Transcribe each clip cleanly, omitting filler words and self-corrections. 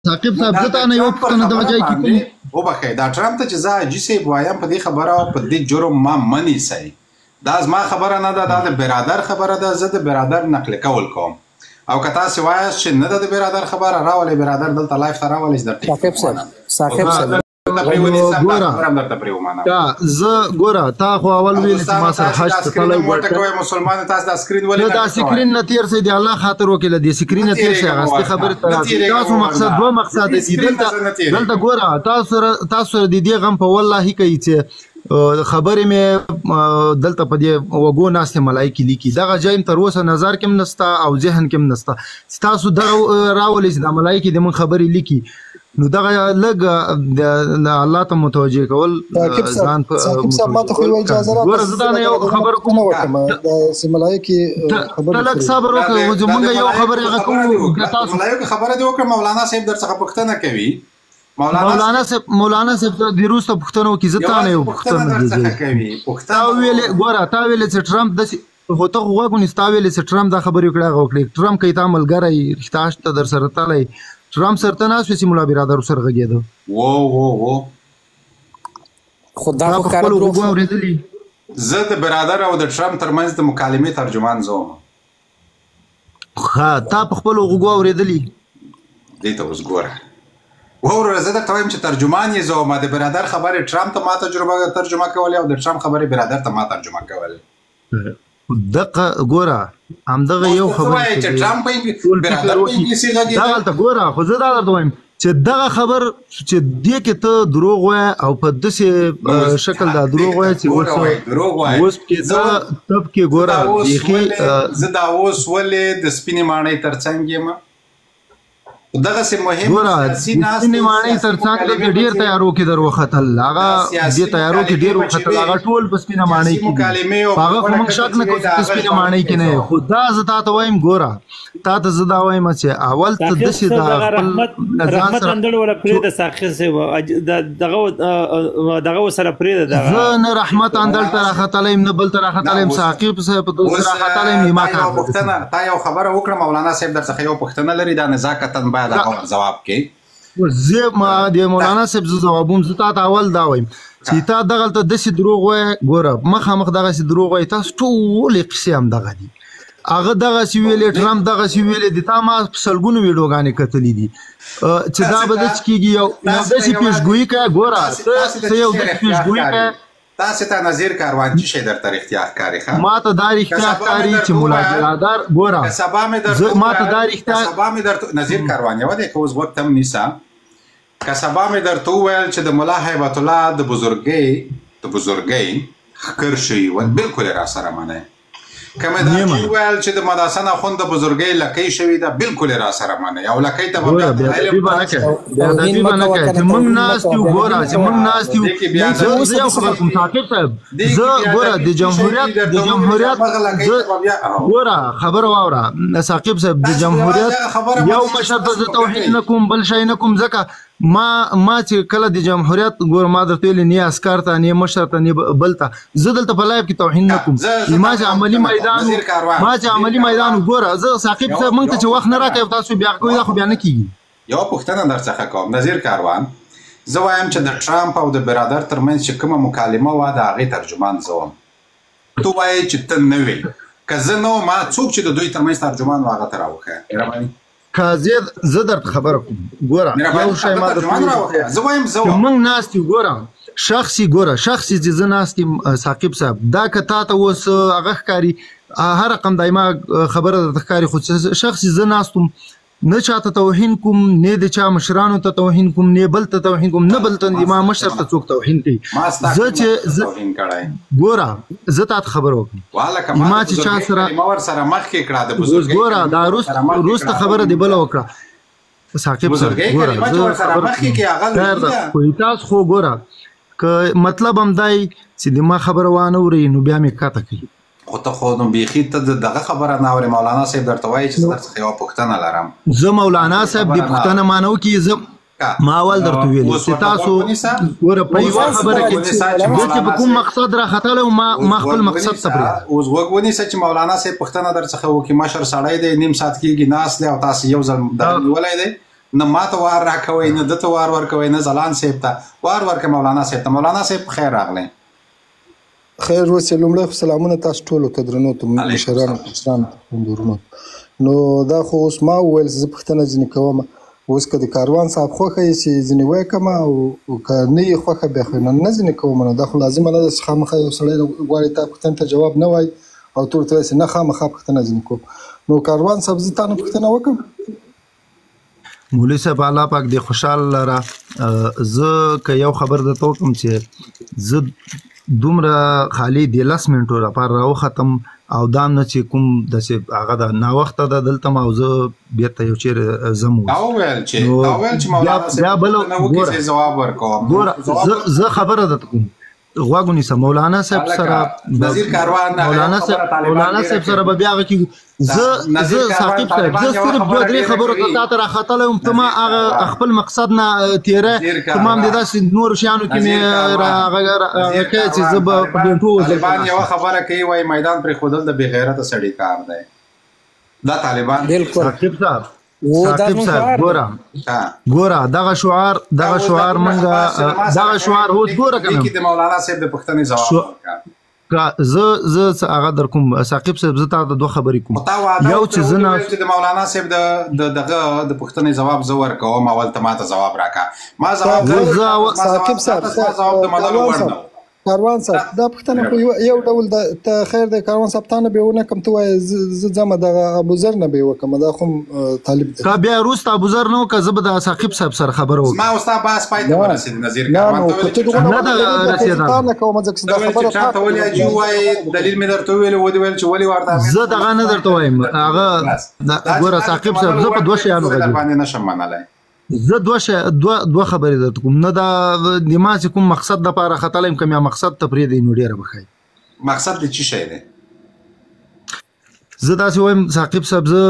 ثاقب صاحب زه تا نه یو پوښتنه دغه ځای کې کوم وبخښئ دا ټرمپ ته چې زه حاجي صاحب وایم په دې خبره او په دې جرم ما منیسئ دا زما خبره نه ده دا د برادر خبره ده زه د برادر نقل کول کوم او که تاسې وایاست چې نه ده د برادر خبره راولئ برادر دلته لایف ته راولئ ثاقب صاحب ګوره تا خو اول ویل چې ما سره حج ته تللی مسلمان تاسو دا سکرین ولې دا سکرین نه تیر سي د الله خاطر وکړه د سکرین نه تیر سي هغه خبره تاسو مقصد دوه مقصد دي دلته ګوره تاسو د دې غم په والله کوي چې خبرې مې دلته په دې وګو ناستې ملایکې لیکي دغه جایم تر اوسه نظر کې هم نسته او ذهن کې هم نسته تاسو دغه راولئ چې د ملایکې د من خبرې لیکي نو دغه لږ د الله ته متوجه کول ځان په ما ته خو اجازه راکړه ګوره زه دا نه یو خبر کوم د ملایکې خبره لږ صبر وکړه زمونږ یو خبرې هغه کوو تاسو ملایکې خبره دې وکړه مولانا صاحب در څخه پوښتنه کوي مولانا صاحب د روسته پوښتنه وکړي زه تا نه یو پوښتنه کوي تا ویلې ګوره تا ویلې چې ټرمپ داسې خو ته خو غوږ ونیسه تا ویلې چې ټرمپ دا خبرې وکړه هغه وکړې ټرمپ کوي تا ملګری رښتا شته در سره تللی ټرمپ سره ته ناست وې چې ملا برادر ورسره غږېده خو دا خو ښکاره دروغ اورېدلي زه د برادر او د ټرمپ ترمنځ د مکالمې ترجمان زه وم ښه تا په خپلو غوږو اورېدلي دې ته اوس ګوره وروره زه درته وایم چې ترجمان یې زه وم د برادر خبرې ټرمپ ته ما ترجمه کولې او د ټرمپ خبرې برادر ته ما ترجمه کولې دغه ګوره همدغه یو خبره چې ټرمپ برادر په انګلیسي غږېده دغلته ګوره خو زه دا درته وایم چې دغه خبر چې دې کې ته دروغ وایې او په داسې شکل دا دروغ وایې چې اوس کې ګوره زه دا اوس ولې د سپینې ماڼۍ تر څنګ یم دغه سه مهم سیاسي ماڼۍ تر څنګ د ډیر تیارو کې در وختل هغه د تیارو کې ډیر وختل هغه ټول په سپینه ماڼۍ کې هغه کوم شک نه کوي چې سپینه ماڼۍ کې نه خدا ز تا ته وایم ګوره تا ته زدا وایم چې اول ته د سي دا رحمت اندل ولا پرې د ساخص دغه سره پرې د زه نه رحمت اندل تر خطلیم نه بل تر خطلیم ساقب په دوه خطلیم ما کا پښتنه تا یو خبره وکړه مولانا صاحب در څخه یو پښتنه لري دا نزاکتن باید هغه جواب کې زه ما د مولانا صاحب جوابوم زه تا اول دا وایم چې تا دغلته د سي دروغ وای ګوره مخامخ دغه سي دروغ وای تاسو ټول قصې هم دغه دي هغه دغه سی ویلې ټرمپ دغه سی ویلې د تا ما سلګونو ویډیوګانې کتلې دي چې دا به د کیږي یو داسې پیشګویي کوي ګوره ته یو داسې پیشګویي کوي تاسو ته نظیر کاروان چې شي درته اختیار کاری ښه ما ته دا اختیار کاری چې مولا برادر ګوره سبا مې درته ما ته دا اختیار سبا مې درته نظیر کاروان یو دی که اوس وخت هم نیسه که سبا مې درته وویل چې د ملا هیبت الله د بزرګۍ ښکر شوي ول بالکل را سره منئ که مې درته وویل چې د مداسن اخوند د بزرګۍ لکۍ شوې ده بالکل را سره منئ او لکۍ ته به بېادبي به نه کوې چې موږ ناست یو ګوره چې موږ ناست یو زه یو خبر کوم ثاقب صاحب زه ګوره د جمهوریت ګوره خبره واوره ثاقب صاحب د جمهوریت یو مشر ته زه توهین نه کوم بل شی نه کوم ځکه ما چې کله د جمهوریت ګوره ما درته ویلې نه عسکر ته نه مشر ته نه بل ته زه دلته په لایف کې توهین نه کوم ما چې عملي میدان ګوره زه ثاقب صاحب موږ ته چې وخت نه راکوي تاسو بیا کوئ دا خو بیا نه کیږي یو پوښتنه در څخه کوم نظیر کاروان زه وایم چې د ټرمپ او د برادر ترمنځ چې کومه مکالمه وه د هغې ترجمان زه وم تو وایې چې ته نه وې که زه نه وم څوک چې د دوی ترمنځ ترجمان و هغه ته راوښیه مهرباني که زه درته خبره کوم ګوره یو شی ما زه وایم زه موږ ناست یو ګوره شخصي چې زه ناست یم ثاقب صاحب دا که تا ته اوس هغه ښکاري هر رقم دایما خبره درته ښکاري خو شخصي زه ناست وم نه چاته توهین کوم نه د چا مشرانو ته توهین کوم نه بل ته توهین کوم نه بل ته ما مشر ته څوک توهین کوي زه چې ګوره زه تاسو خبر وکړم ما چې چا سره مور سره مخ کې کړه د بزرګ ګوره دا روس خبره دی بل وکړه ثاقب صاحب ګوره خو تاسو خو ګوره که مطلب هم دی چې د ما خبره وانه وري نو بیا مې کاته کوي خو ته خو نو بیخي ته دغه خبره نه اورې مولانا صاحب درته وایي چې زه درڅخه یوه پوښتنه لرم زه مولانا صاحب د پوښتنه ما نه وکړي زه ما اول درته ویلي چې تاسو ګوره په یوه خبره کې چې په کوم مقصد راختلی ما خپل مقصد ته پرېږدم اوس غوږ ونیسه چې مولانا صاحب پوښتنه درڅخه وکړي مشر سړی دی نیم ساعت کېږي ناست دی او تاسو یو ځل دا نیولی دی نه ماته وار راکوئ نه ده ته وار ورکوئ نه ځلان صاحب ته وار ورکړئ مولانا صاحب ته. مولانا صاحب خیر راغلی. خیر اوسې. لومړی خو سلامونه تاسو ټولو ته درنو ته مشرانو کشرانو خوندورونو. نو دا خو اوس ما وویل زه پوښتنه ځینې کوم. اوس که د کاروان صاحب خوښه یې چې ځینې ویې کړم او که نه یې خوښه بیا خو نه ځینې کوم. نو دا خو لازمه نه ده چې خامخا یو سړی غواړي تا پوښتنې ته جواب نه وایي او ته ورته وایې چې نه خامخا پوښتنه ځینې کوم. نو کاروان صاحب زه تا نه پوښتنه وکړم. مولوي صاحب الله پاک دې خوشحاله لره. زه که یو خبر درته وکړم چې زه دومره خالي د 10 منټو لپاره راوختم او دا نه چې کوم داسې هغه د ناوخته ده دلته م او زه بېرته یو چېرې ځم. دا وویل چې مولانا صاحب نه وکړي چې ځواب ورکوم. زه خبره درته کوم غوږ ونیسه. مولانا صاحب سره نظیر کاروان مولانا صاحب سره به بیا هغه کې زه ثاقب صاحب زه صرف 2-3 خبرو ته تا ته راختلی وم. ته ما هغه خپل مقصد نه تېره ته ما هم د داسې نورو شیانو کې مې کوې چې زه به په بېنټو طالبان یوه خبره کوي وایي میدان پرېښودل د بې غیرته سړي کار دی. دا طالبان ثاقب صاحب ګوره دغه شعار منګه دغه شعار اوس ګوره که نه د مولانا صاحب د پوښتنې جواب ورکړه. زه هغه در کوم ثاقب صاحب زه تا ته 2 خبرې کوم. یو چې زه نه چې د مولانا صاحب دغه د پوښتنې جواب زه ورکوم اول ته ما ته جواب راکړه. ما جواب ثاقب صاحب جواب د منلو وړ نه و. کاروان صاحب دا پوښتنه خو یو ډول ده. ته خیر دی کاروان صاحب تا نه به یې ونه کړم. ته وایې زه ځمه دغه ابوذر نه به یې وکړم. دا خو طالب دی. که بیا وروسته ابوذر نه وکړه زه به د ثاقب صاحب سره خبره وکړم. ما اوس تا بحث پای ته ورسېد نظیر کاروان ته ویل چې نه کوم ځکه دا خبره تا ته ولې چې وایي دلیل مې درته وویل ودې ویل چې ولې ورته زه دغه نه درته وایم. هغه ګوره ثاقب صاحب زه په 2 شیانو باندې نشم منلی. زه 2 خبرې درته کوم. نه دا د ما چې کوم مقصد دپاره ختلی یم که میا مقصد ته پرېږدئ نو ډېره به ښایي. مقصد د څه شی دی؟ زه داسې وایم ثاقب صاحب زه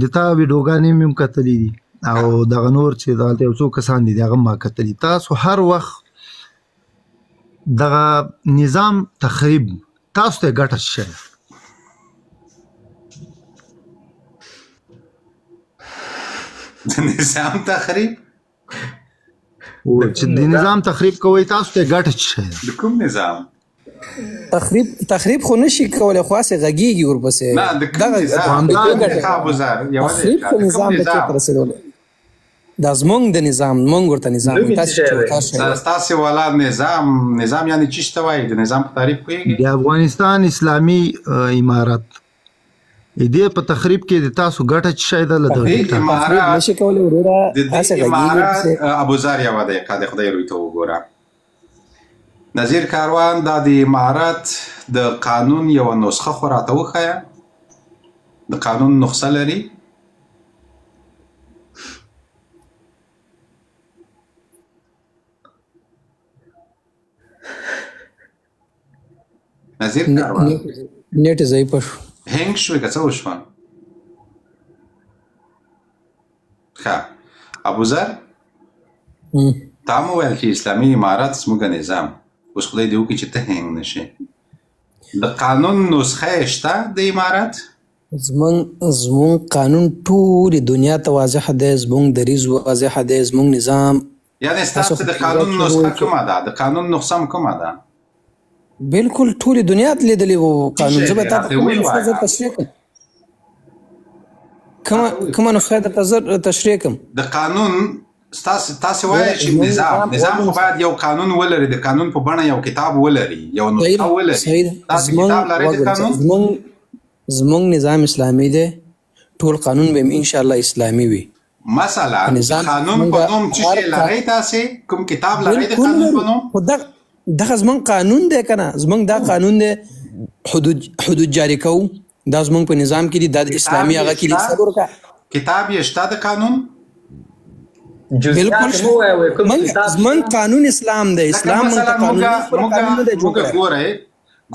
د تا ویډیوګانې مې هم کتلي دي او دغه نور چې دلته یو څو کسان دي هغه ما کتلي. تاسو هر وخت دغه نظام تخریب تاسو ته ګټه څه شی ده؟ د نظام تخریب چې د نظام تخریب کوئ تاسو ته ګټه څه شی ده؟ د کوم نظام تخریب خو نشي کولی خو هسې غږېږي ورپسې. نه د کوم نظام تخریب خو نظام د چېرته رسېدلی دا زمونږ د نظام مونږ ورته نظام ستاسې والا نظام یعنې څه ته وایي؟ د نظام په تعریف پوهېږي؟ د افغانستان اسلامي امارت دې په تخریب کې د تاسو ګټه څه شی ده؟ له دغه نشي کولی وروره هسې غږېږي. ابوذر یوه دقیقه د خدای روی ته وګوره. نظیر کاروان دا د امارت د قانون یوه نسخه خو راته وښیه. د قانون نسخه لري؟ نظیر کاروان نیټ ضعیفه شو. هنګ شوې که څه وشوه؟ ښه ابوذر تا مو ویل چې اسلامي امارت زموږ نظام اوس خدای دې وکړي چې ته هنګ نشې. د قانون نسخه یې شته د امارت؟ زمونږ قانون ټولې دنیا ته واضح دی. زمونږ دریځ واضح دی. زمونږ نظام یعنې ستاسو د قانون نسخه کومه ده؟ د قانون نسخه هم کومه ده؟ بالکل ټولې دنیا ته لیدلی و قانون. زه به تا ته کومه نسخه زر تشریح کړم. کومه نسخه درته زر تشریح کړم؟ د قانون تاسې وایئ چې نظام خو باید یو قانون ولري. د قانون په بڼه یو کتاب ولري یو نسخه ولري. تاسې کتاب لرئ د قانون؟ زمونږ نظام اسلامي دی. ټول قانون به انشاءالله اسلامي وي. مثلا قانون په نوم څه شی لرئ تاسې؟ کوم کتاب لرئ د قانون په نوم؟ دغه زمونږ قانون دی که نه؟ زمونږ دا قانون دی حدود جاری کوو. دا زمونږ په نظام کې دي. دا د اسلامي هغه کې دي. کتاب یې شته د قانون؟ بالکل زمونږ قانون اسلام دی. اسلام موږ ته قانون نه دی جوړ کړی.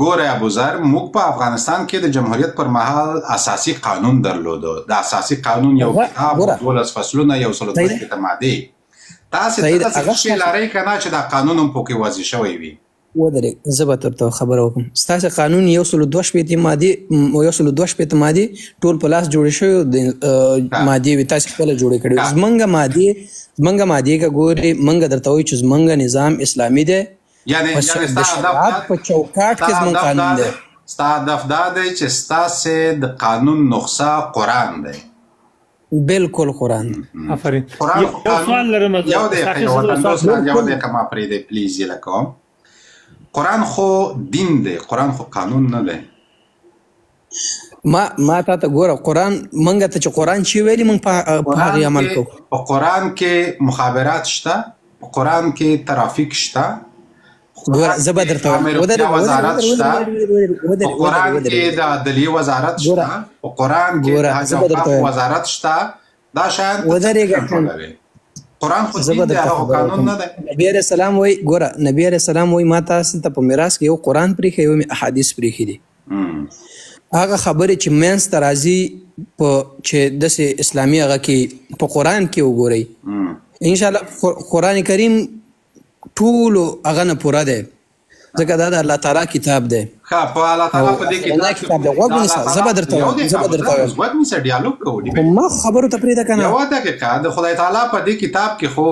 ګوره ابوذر موږ په افغانستان کې د جمهوریت پر مهال اساسي قانون درلوده. د اساسي قانون یو کتاب 12 فصلونه 132 مادې. تاسې څه شی لرئ که نه چې دا قانون هم پکې وضع شوی وي؟ ودرې زه به درته خبره وکړم. ستاسې قانون 162 مادې ټول په لاس جوړې شوي مادې وي، تاسې خپله جوړې کړې. زمونږ مادې که ګورې مونږ درته وایو چې زمونږ نظام اسلامي دی، د شریعت په چوکاټ کې زمونږ قانون دی. ستا هدف دا دی چې ستاسې د قانون نقصه قرآن دی. بالکل قرآن. آفرین. قرآن یو دقیقه وطندوس یو دقیقه ما پرېږدئ پلیز یې لکوم. قرآن خو دین دی، قرآن خو قانون نه دی. ما تا ته ګوره قرآن منګه ته چې قرآن چې ویلي موږ په هغې عمل کوو. په قرآن کې مخابرات شته، په قرآن کې ترافیک شته، ګوره زه به درته وایم وزارت شته، په قرآن کې د عدلیې وزارت شته، په قرآن کې د حج او اوقاف وزارت شته. دا شیان قرآن خو دین دی، هغه قانون نه دی. نبی علیه السلام وایي ګوره نبی علیه السلام وایي ما تاسو ته په میراث کې یو قرآن پرېښی یو مې احادیث پرېښي دي. هغه خبرې چې منځ ته راځي چې داسې اسلامي هغه کې په قرآن کې وګورئ انشاءالله قرآن کریم ټولو هغه نه پوره دی، ځکه دا د الله تعالی کتاب دی. ښه په الله تعالی په دې کتاب دی. غوږ ونیسه، زه به درته وایم غوږ نیسه، ډیالوګ کوو. ما خبرو ته پرېږده که نه. یوه دقیقه د خدای تعالی په دې کتاب کې خو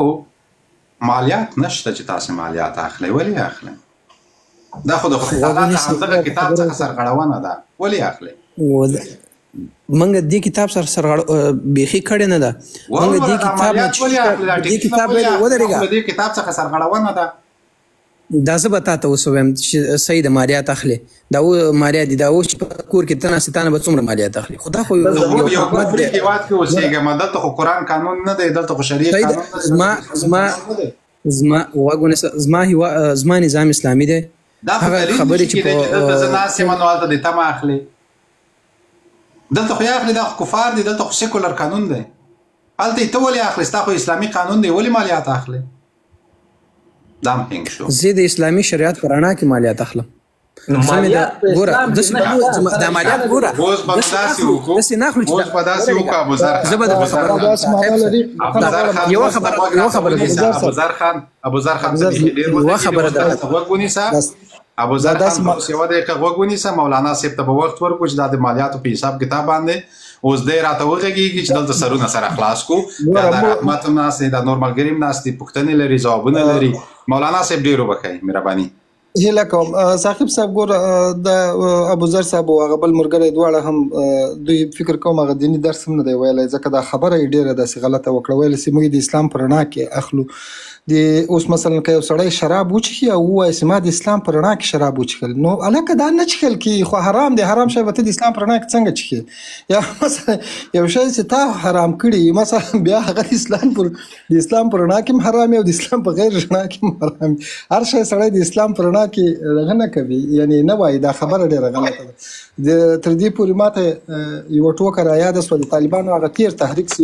مالیات نشته چې تاسې مالیات اخلئ. ولې اخلئ؟ دا خو د خدای تعالی څخه دغه کتاب څخه سرغړونه ده. ولې اخلئ؟ موږ دې کتاب سره بیخي کړې نه ده. موږ دې کتاب نه دې کتاب ودرېږه دې کتاب څخه سرغړونه ده. دا زه به تا ته اوس ووایم چې صحیح د مالیات اخلي. دا مالیات دي، دا اوس په کور کې ته ناستې تا نه به څومره مالیات اخلي؟ خو دا خو یو کفري هېواد کې اوسېږم، دلته خو قرآن قانون نه دی، دلته خو شریعت قانون زما غوږ ونیسه، زما نظام اسلامي دی. دا خبرې چې دلته زه ناست یم نو هلته دې تمه اخلي. دلته خو یې اخلي، دا خو کفار دي، دلته خو سیکولر قانون دی. هلته یې ته ولې اخلي؟ ستا خو اسلامي قانون دی، ولې مالیات اخلي؟ دا هم پینګ شو. زه د اسلامي شریعت په رڼا کې مالیات اخلم. ګوره دا مالیات ګوره اوس به داسې وکړو، اوس به داسې وکړو. ابوذر خان ابوذر خان یوه دقیقه غوږ ونیسه. مولانا صاحب ته به وخت ورکړو چې دا د مالیاتو په حساب کتاب باندې اوس دی راته وغږېږي چې دلته سرونه سره خلاص کړو. دا د رحمت هم ناست دی، دا نور ملګري هم ناست دي، پوښتنې لري، ځوابونه لري. مولانا صاحب ډېر وبښئ، مهرباني. هیله کوم صاحب صاحب ګوره د ابوذر صاحب او هغه بل ملګری دواړه هم دوی فکر کوم هغه دیني درس هم نه دی ویلی، ځکه دا خبره یې ډېره داسې غلطه وکړه. ویل چې موږ د اسلام په رڼا کې اخلو. اوس مثلا که یو سړی شراب وڅښي او ووایي چې ما د اسلام په رڼا کې شراب وڅښل، نو هلکه دا نه څښل کېږي، خو حرام دی. حرام شی به ته د اسلام په رڼا کې څنګه څښې؟ یا مثلا یو شی چې تا حرام کړي مثلا بیا هغه د اسلام په رڼا کې هم حرام او د اسلام په غیر رڼا کې هم حرام. هر شی سړی د اسلام په رڼا کې دغه نه کوي، یعنې نه وایي. دا خبره ډېره غلطه ده. تر دې پورې ماته یوه ټوکه رایاده شوه، د طالبانو هغه تیر تحریک چې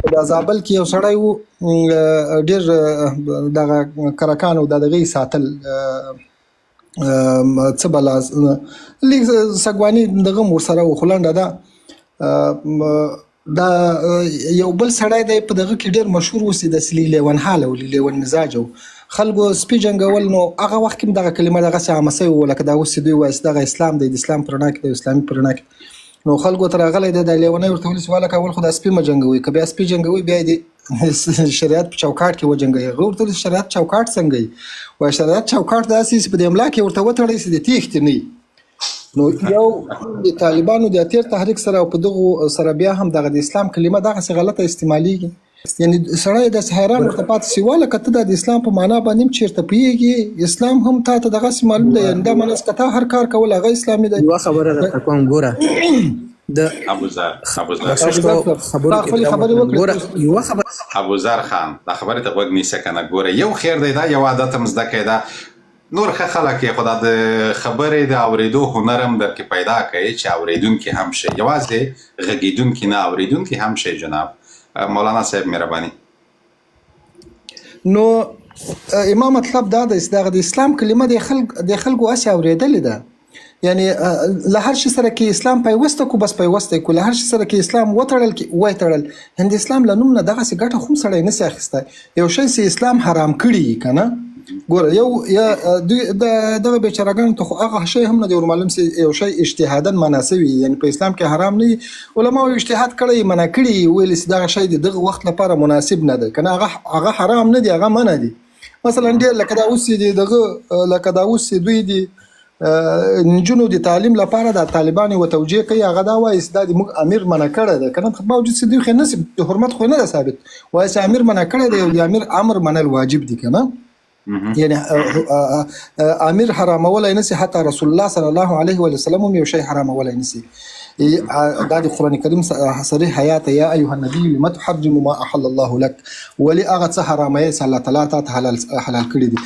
و د زابل کې یو سړی و ډېر دغه کرکان او دغه یې ساتل څه بلا لږ سګواني دغه هم ورسره و، خو لنډه ده. دا یو بل سړی دی په دغه کې ډېر مشهور اوسي، داسې لیون حاله و، لیون مزاجه و. خلکو سپي جنګول، نو هغه وخت کې هم دغه کلمه دغسې عامه سوې وه، لکه دا اوس چې دوی وایي چې دغه اسلام دی، د اسلام په رڼا کې دی، اسلامي په رڼا کې. نو خلکو ته راغلی دی دا لیونی، ورته ویل چې والکه اول خو دا سپي مه جنګوئ، که بیا سپي جنګوئ بیا یې د شریعت په چوکاټ کې وجنګوئ. هغه ورته ویل چې شریعت چوکاټ څنګه وي؟ وایي شریعت چوکاټ داسې چې په دې املا کې ورته وتړئ چې د تېښتې نه وي. نو یو د طالبانو د تیر تحریک سره او په دغو سره بیا هم دغه د اسلام کلمه دغسې غلطه استعمالیږي. یعنې سړی داسې حیران ورته پاتې شي، والکه ته د اسلام په معنا باندې هم چېرته پوهېږي؟ اسلام هم تا ته دغسې معلوم دی، یعنې دا منځ که تا هر کار کول هغه اسلامي دی. یوه خبره درته کوم ګوره ابوذر خان دا خبرې ته غوږ نیسه که نه. ګوره یو خیر دی، دا یو عادت هم زده کړئ. دا نور ښه خلک یې، خو دا د خبرې د اورېدو هنر هم درکې پیدا کوي چې اورېدونکي هم شي، یوازې غږېدونکي نه، اورېدونکي هم شي. جناب مولانا صاحب مهرباني. نو ما مطلب دا دی چې دغه د اسلام کلمه د خلکو هسې اورېدلې ده. یعنی له هر شي سره کې اسلام پیوسته کو، بس پیوسته کو. له هر شي سره کې اسلام وتړل کې وای تړل. هند اسلام له نوم نه دغسې ګټه خو هم سړی نشي اخیستی. یو شی چې اسلام حرام کړي که نه، ګوره یا دغه بیچارهګانو ته خو هغه شی هم نه دی ورمعلوم سي یو شی اجتهادا مناسب وي یعنی په اسلام کې حرام نه علماء اجتهاد کړی منع کړي ویل چې دغه شی دغه وخت لپاره مناسب نه دی کنه هغه حرام نه دی هغه منع دی مثلا ډېر لکه دا اوس دی دغه لکه دا اوس دوی دی نجونو د تعلیم لپاره د طالبان و توجیه کوي هغه دا وایي چې د موږ امیر منع کړی دی کنه په باوجود چې دوی خو نه د حرمت خو نه ثابت وایي چې امیر منع کړی دی او د امیر امر منل واجب دی کنه یعنی امیر حرامولای نسی حتی رسول الله صلی الله علیه و سلم یو شی حرامولای نسی دا د قران کریم صریح حیات یا ایها النبی لما تحرم ما احل الله لك ولی هغه څه حرامه صلی الله تعالی ته حلال کړی دي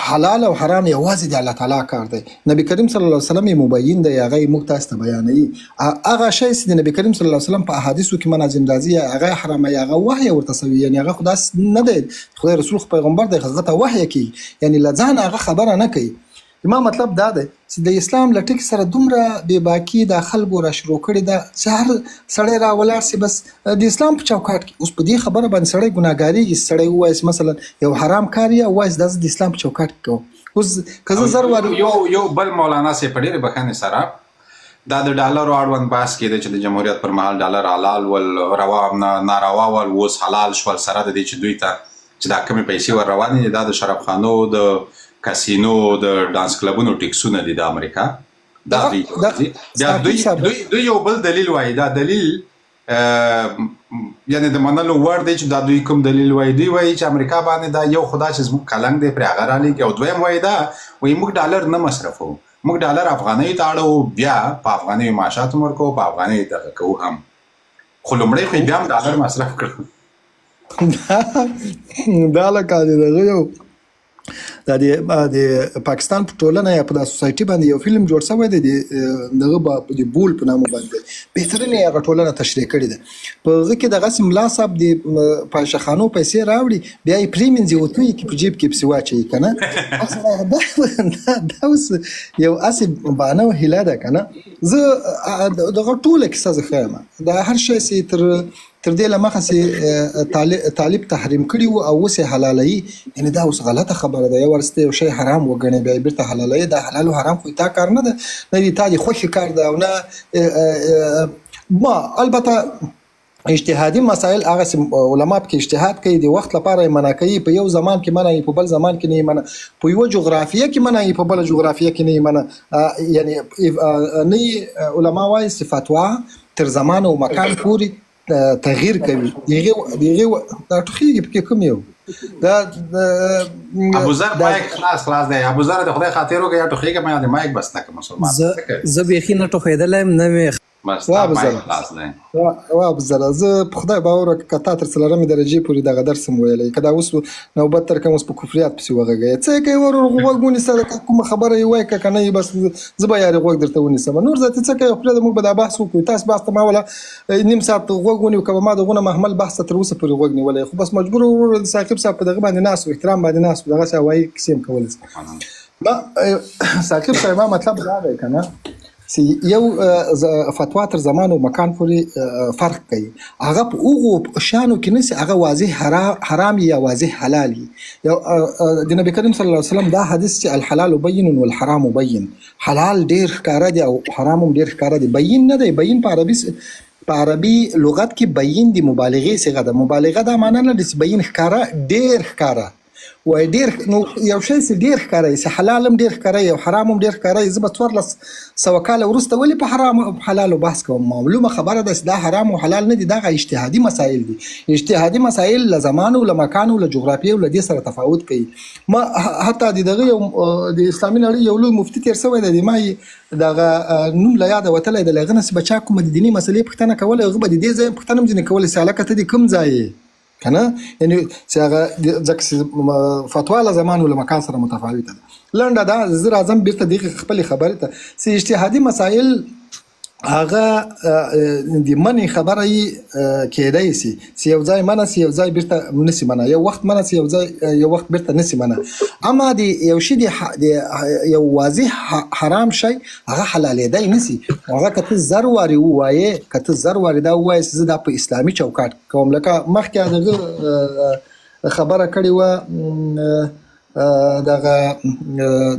حلال او حرام یوازې د الله تعالی کار دی نبی کریم صلی الله علیه وسلم مبین دی هغه موږ تاسو ته بیانوي هغه شی چې د نبی کریم صلی الله علیه وسلم په احادیثو کې مناظم راځي هغه حرام هغه وحی ورته سوی یعنی هغه خدای نه دی خدای رسول پیغمبر دی هغه ته وحی کوي یعنی لځان هغه خبره نه کوي ما مطلب دا دی چې د اسلام لټک سره دومره بې باکی د خلکو را شروع کړي دا چې هر سړی را ولاړ سي بس د اسلام په چوکاټ کې اوس په دې خبره باندې سړی ګناهګاریږي سړی وایي مثلا یو حرام کار یا وایي د اسلام په چوکاټ کې کوم اوس که زه زر یو بل مولانا سي په ډېرې بخښنې سره دا د ډالرو اړوند بحث کېده چې د جمهوریت پر مهال ډالر حلال ول روا ناروا ول اوس حلال شول سره د دې چې دوی ته چې دا کمې پیسې ور روانې دي دا د شرابخانو د کاسینو د ډانس کلبونو ټیکسونه دي د امریکا دا دوی یو بل دلیل وایي دا دلیل یعنی د منلو وړ دی چې دا دوی کوم دلیل وایي دوی وایي چې امریکا باندې دا یو خدا چې زموږ کلنګ دی پرې هغه رالیږي او دویم وایي دا وایي موږ ډالر نه مصرفوو موږ ډالر افغانیو ته اړوو بیا په افغانیو معاشات هم ورکوو په افغانیو دغه کوو هم خو لومړی خو بیا هم ډالر مصرف کړو دا لکه دغه یو د پاکستان په ټولنه یا په سوسایټي باندې یو فلم جوړ شوی دی دغه د بول په نامه باندې بهترینه هغه ټولنه تشریح کړې ده په هغه کې دغه ملا صاحب د پاشخانو پیسې راوړي بیا یې پریمنځي او توی کې په جیب کې پسې واچوي کنه دا اوس یو اسې بانه هیله ده کنه زه دغه ټوله کیسه زه ښیم دا هر شی چې تر دې لمخه سي طالب تحریم کړي وو او اوس حلالي یعنی دا اوس غلطه خبره ده یو ورسته یو شی حرام وګڼي بیا بیرته حلالي دا حلال او حرام خو تا کار نه ده نه دي تا دي خوشي کار ده او نه ما البته اجتهادي مسائل هغه علماء کې اجتهاد کوي د وخت لپاره منع کوي په یو زمان کې منع په بل زمان کې نه منع په یو جغرافیه کې منع په بل جغرافیه کې نه منع یعنی نه علماء وايي فتوا تر زمان او مکان پوري تغییر کوي دیغه دا ټخیږي په کوم یو دا ابو ذر مایک خلاص دی ابو ذر د خدای خاطر وکړه یا ټخیږي مې د مایک بس تک مسلمان زه به خینه ټخیدلم نه مې ابو ذر زه په خدای باور وکړه تر څلورمې درجه پورې دغه درس مو ویلې کدا اوس نوبت تر کوم اوس په کفریات پسې وغږی څه کوي ورغوګونی سره کوم خبره وای کنه بس زبا یاري غوګ درته ونیسم نور ذات څه کوي خپل موږ به دا بحث وکړو تاسو بحث ما ولا نیم ساعت غوګونی وکړه ما دغه محمل بحث تر اوسه پورې غوګ نیولې خو بس مجبور ور ساقب صاحب په دغه باندې ناس احترام باندې ناس دغه څه وای کسیم کول ما ساقب صاحب مطلب دا دی کنه یو فتوا تر زمان او مکان پورې فرق کوي هغه په اوغو شانو کې نسی هغه واضح حرام یا واضح حلال یو د نبی کریم صلی الله علیه وسلم دا حدیث چې الحلال بین والحرام بین حلال ډیر ښکاره دی او حرام هم ډیر ښکاره دی بین نه دی بین په عربي لغت کې بین دی مبالغه صيغه ده مبالغه دا معنی نه دی بین ښکاره ډیر ښکاره وای ډیر نو یو شی چې ډیر ښکاري چې حلال هم ډیر ښکاري او حرام هم ډیر ښکاري زه به 1400 کاله وروسته ولې په حرام او حلال بحث کوم معلومه خبره ده چې دا حرام او حلال نه دي دا اجتهادي مسائل دي اجتهادي مسائل له زمان او له مکان او له جغرافیه او له دې سره تفاوت کوي ما حتی دغه د اسلامي نړۍ یو لوی مفتي تیر شوی دی ما دغه نوم لا یاد وتلی د لغنه چې بچا کوم د دینی مسلې پښتنه کوله هغه به د دې ځای پښتنه مجنه کوله سالکه ته د کوم ځای کنه یعنی چې هغه ځکه فتوا له زمان او له مکان سره متفاوته ده لنډه دا زه راځم بیرته دغه خپل خبره ته چې اجتهادي مسائل هغه د منی خبره کېدای شي چې یو ځای منه سي یو ځای بیرته نسی منه یو وخت منه سي یو وخت بیرته نسی منه اما د یو شی د یو واضح حرام شي هغه حلالېدای نسی هغه کته ضروري وایي کته ضروري دا وایي چې دا په اسلامي چوکاټ کوم لکه مخکې دغه خبره کړې و دغه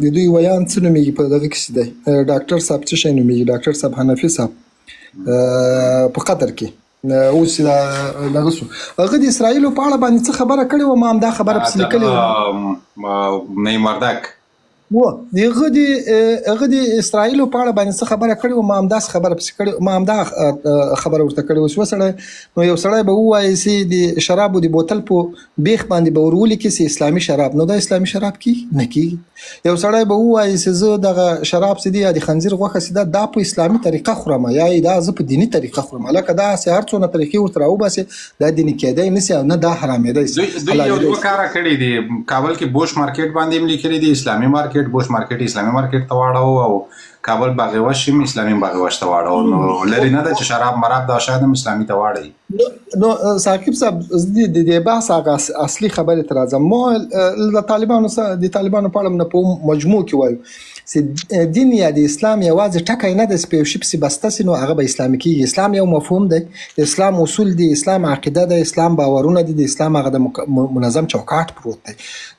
د دوی ویان څه نومېږي په دغه کې دی ډاکټر صاحب څه شی نومېږي ډاکټر صاحب حنفي صاحب په قطر کې اوس دغه شو هغه د اسرائیلو په اړه باندې څه خبره کړې وه ما همدا خبره پسې لیکلې وه نیمردک هغه د اسرائیلو په اړه باندې څه خبره کړې وه ما همداسې خبره پسې کړې ما همدا خبره ورته کړې وه چې وسړی نو یو سړی به ووایي چې د شرابو د بوتل په بیخ باندې به ور ولیکي چې اسلامي شراب نو دا اسلامي شراب کېږي نه کېږي یو سړی به ووایي چې زه دغه شراب چې دی یا د خنزیر غوښه چې دا په اسلامي طریقه خورم یا دا زه په دیني طریقه خورم لکه دا هسې هر څونه طریقې ورته راوباسي دا دیني کېدی نشي او نه دا حرامېدی دوی یو دوه کاره کړي دي کابل کې بوش مارکیټ باندې هم لیکلي دي اسلامي مارکیټ بوش مارکیټ اسلامي مارکیټ ته واړو او کابل باغوش هم اسلامي باغوش ته واړو نو لري نه ده چې شراب مراب دا شاید هم اسلامي ته واړي نو ثاقب صاحب د بحث هغه اصلي خبره تر راځم مو د طالبانو په اړه نه په مجموع کې وایو چې دین یا د اسلام یوازې ټکی نه د سپیشپ سی بسته نو هغه به اسلامي کېږي اسلام یو مفهوم دی اسلام اصول دی اسلام عقیده دی اسلام باورونه دي د اسلام هغه د منظم چوکاټ پروت دی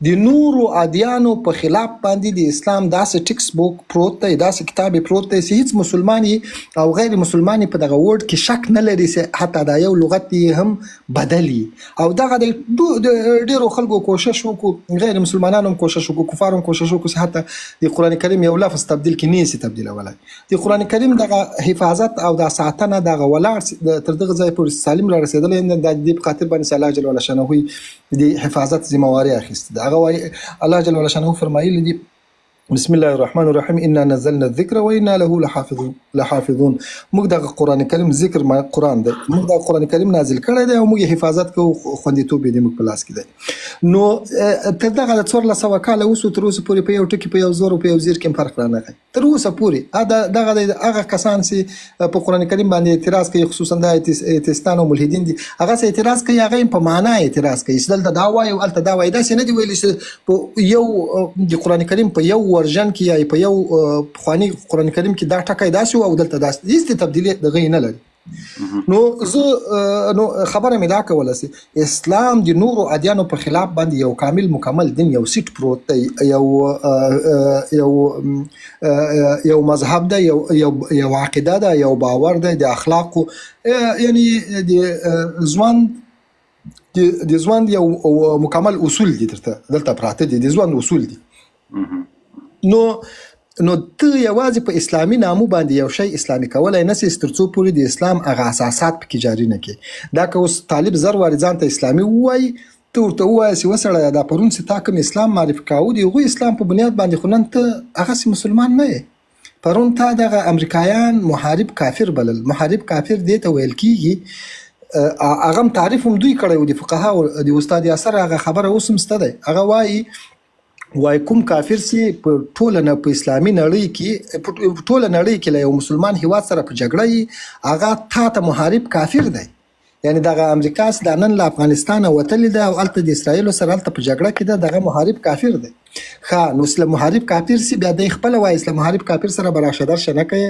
د نورو ادیانو په خلاف باندې د اسلام داسې ټیکس بوک پروت دی داسې کتاب پروت دی چې هیڅ مسلماني او غیر مسلماني په دغه ورډ کې شک نه لري چې حتی دا یو لغت هم بدلی او دغه د ډیرو خلکو کوشش وکړو غیر مسلمانانو هم کوشش وکړو کفارو هم کوشش وکړو حتی د قران کریم یو لفظ تبدیل کې نيسي تبدیلولای د قران کریم دغه حفاظت او د ساتنه دغه ولاړ تر دغه ځای پورې سالم را رسیدل د دې په خاطر باندې الله جل وعلا شانه د حفاظت ذمہواری اخیست دغه الله جل وعلا شانه فرمایلی دی بسم الله الرحمن الرحيم انا نزلنا الذكر وانا له لحافظون موږ د قران کریم ذکر قران دی موږ د قران کریم نازل کړی دی او موږ حفاظت کوو خوندیتوب دې موږ په لاس کې دی نو تر دغه 1400 کال اوس تر اوسه پورې په یو ټکی په یو زور او په یو زیر کې فرق نه کوي تر اوسه پورې دغه هغه کسان چې په قران کریم باندې اعتراض کوي خصوصا د ایتستان او ملحدین دي هغه اعتراض کوي هغه په معنا اعتراض کوي دلته دا وایي او الته دا وایي دا نه دی ویل چې یو د قران کریم په یو ورژن کې یا په یو خواني قران کریم کې دا ټکی داسې او دلته داسې هیڅ تبدیلی دغه نه لري نو خبره مې دا کوله چې اسلام د نورو ادیانو په خلاف باندې یو کامل مکمل دین یو سیټ پروت دی یو مذهب دی یو عقیده ده یو باور دی د اخلاق یعنی د ځوان یو مکمل اصول دي دلته پراته دي د ځوان اصول دي نو ته یوازې په اسلامي نامو باندې یو شی اسلامي کولای نه سې ترڅو پورې د اسلام هغه اساسات پکې جاری نه کړي دا که اوس طالب زر واري ځان ته اسلامي وایي ته ورته ووایې چې وسړی دا پرون چې تا کوم اسلام معرفي کاوه د هغوی اسلام په بنیاد باندې خو نن ته هغسې مسلمان نه یې پرون تا دغه امریکایان محارب کافر بلل محارب کافر دې ته ویل کېږي هغه تعریف هم دوی کړی و د فقهاو د استاد یاسر هغه خبره اوس هم شته دی هغه وایي کوم کافر سي په ټوله نه په اسلامي نړۍ کې له یو مسلمان هیواد سره په جګړه هغه ته محارب کافر دی یعنی دغه امریکا د نن له افغانستان وتلی ده او الته د اسرائیل سره الته په جګړه کې دغه محارب کافر دی نو اسلام محارب کافر سي بیا د خپل وای اسلام محارب کافر سره براشدار شنه کوي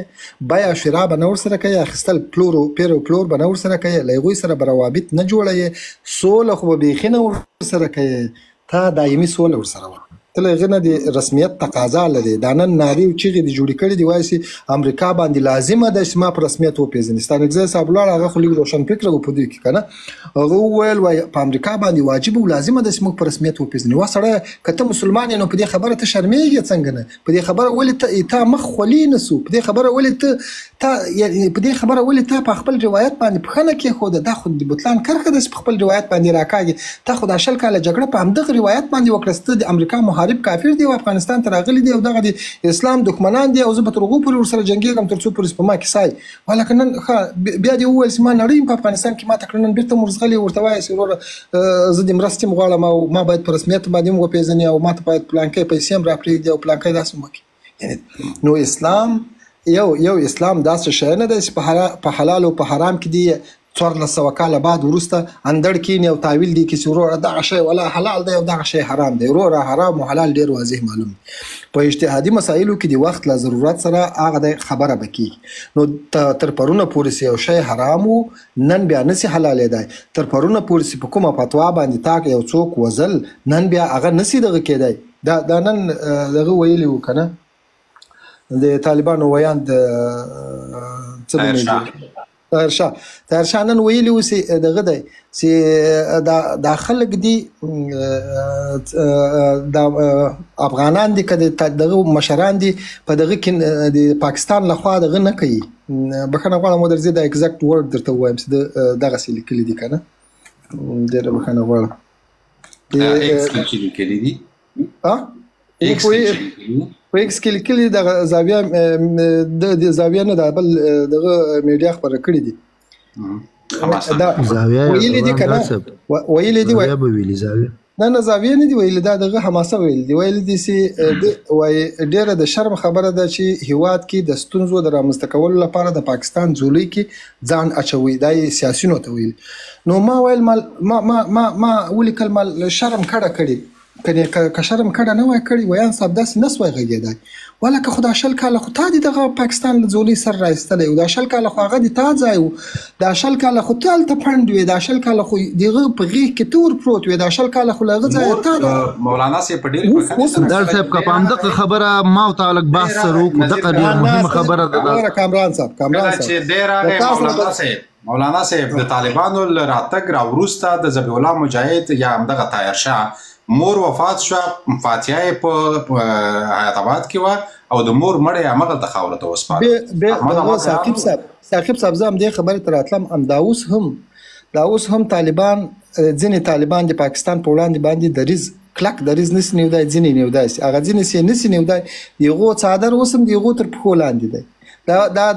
بیا شراب نه ور سره کوي اخستل پلور بنه ور سره کوي لغوي سره بروابط نه جوړي سول خو به خنه ور سره کوي تا دایمي سول ور سره تل غنه د رسمیت تقاضا لري دا نن ناری او چیغې د جوړی کړي دی وایي امریکا باندې لازمه ده چې ما پر رسمیت و پیژنستان اگزه صاحب لاړ هغه خو لګ روشن فکر و پدې کې کنه هغه ویل وای په امریکا باندې واجب او لازمه ده چې موږ پر رسمیت و پیژنې وسره کته مسلمان نو په دې خبره ته شرمېږي څنګه نه په دې خبره ولې ته مخ خولي نسو په دې خبره ولې ته په دې خبره ولې ته په خپل روایت باندې په خنه کې خو دا خو د بوتلان کرخه د خپل روایت باندې راکاږي ته خو د شل کاله جګړه په همدغه روایت باندې وکړسته د امریکا محارب کافر دی او افغانستان ته راغلي دی او دغه د اسلام دښمنان دي او زه به تر هغو پورې ورسره جنګېږم تر څو پورې په ما کې سای ولکه نن بیا دې وویل چې ما نړۍ په افغانستان کې ما ته کړه نن بېرته مرزغلي ورته وایي چې وروره زه د مرستې غواړم او ما باید په رسمیت باندې وپېژنې او ما ته باید پلانکۍ پیسې هم راپرېږدي او پلانکۍ داسې وکړي نو اسلام یو اسلام داسې شی نه دی چې په حلال او په حرام کې دی 1400 کال بعد ورسته اندړ کینی او تعویل دی کې وروره دغه شی ولا حلال دی او دغه شی حرام دی وروره حرام او حلال ډیر واضح معلوم په اجتهادي مسایلو کې د وخت له ضرورت سره هغه خبره بکی نو تر پرونه پورې یو شی حرام نن بیا نسی حلال دی تر پرونه پورې په کومه فتوا باندې تاک یو څوک وزل نن بیا هغه نسی دغه کېدای دا نن دغه ویلي وو که نه د طالبانو ویاند طاهر شاه نن ویلي وو چې دغه دی چې دا خلک دي د افغانان دي که دغه مشران دي په دغه کې د پاکستان لخوا دغه نه کوي بخښنه غواړم درځي دا اګزیکټ ورډ درته ووایم چې دغسې لیکلي دي که نه ډېره بخښنه غواړم په ایکس کې لیکلي دغه زاویه د زاویه نه دا بل دغه میډیا خپره کړي دي ویلي دي که نه ویلي دي نه زاویه نه دي ویلي دا دغه حماسه ویلي دي ویلي دي چې ډېره د شرم خبره ده چې هیواد کې د ستونزو د رامنځته کولو لپاره د پاکستان ځولۍ کې ځان اچوي دا یې سیاسیونو ته ویلي نو ما ویل ما ولیکل ما شرم کډه کړي که شرم کډه نه وای کړي ویان صاحب داسې نه سوای غږېدای ولکه خو دا 20 کاله خو تا دې دغه پاکستان له ځولۍ سر راایستلی و دا 20 کاله خو هغه دې تا ځای و دا 20 کاله خو ته هلته پنډ وې دا 20 کاله خو دغه په غېږ کې تور پروت وې دا 20 کاله خو له هغه ځایه تا مولانا صاحب په ډېرې در صاحب که په همدغه خبره ما او تا لږ بحث سره وکړو دغه ډېره مهمه خبره ده کامران صاحب چې دی راغی مولانا صاحب د طالبانو له راتګ راوروسته د ذبیح الله مجاهد یا همدغه طاهر شاه مور وفات شوه فاتحه یې په حیات آباد کې وه او د مور مړی همغلته خاورو ته وسپاره ثاقب صاحب زه همدې خبرې ته راتلم دا اوس هم طالبان ځینې طالبان د پاکستان په وړاندې باندې دریځ کلک دریځ نسي نیودای ځینې نیودای هغه ځینې نسي نیودای د هغو څادر اوس هم د هغو تر پښو لاندې دی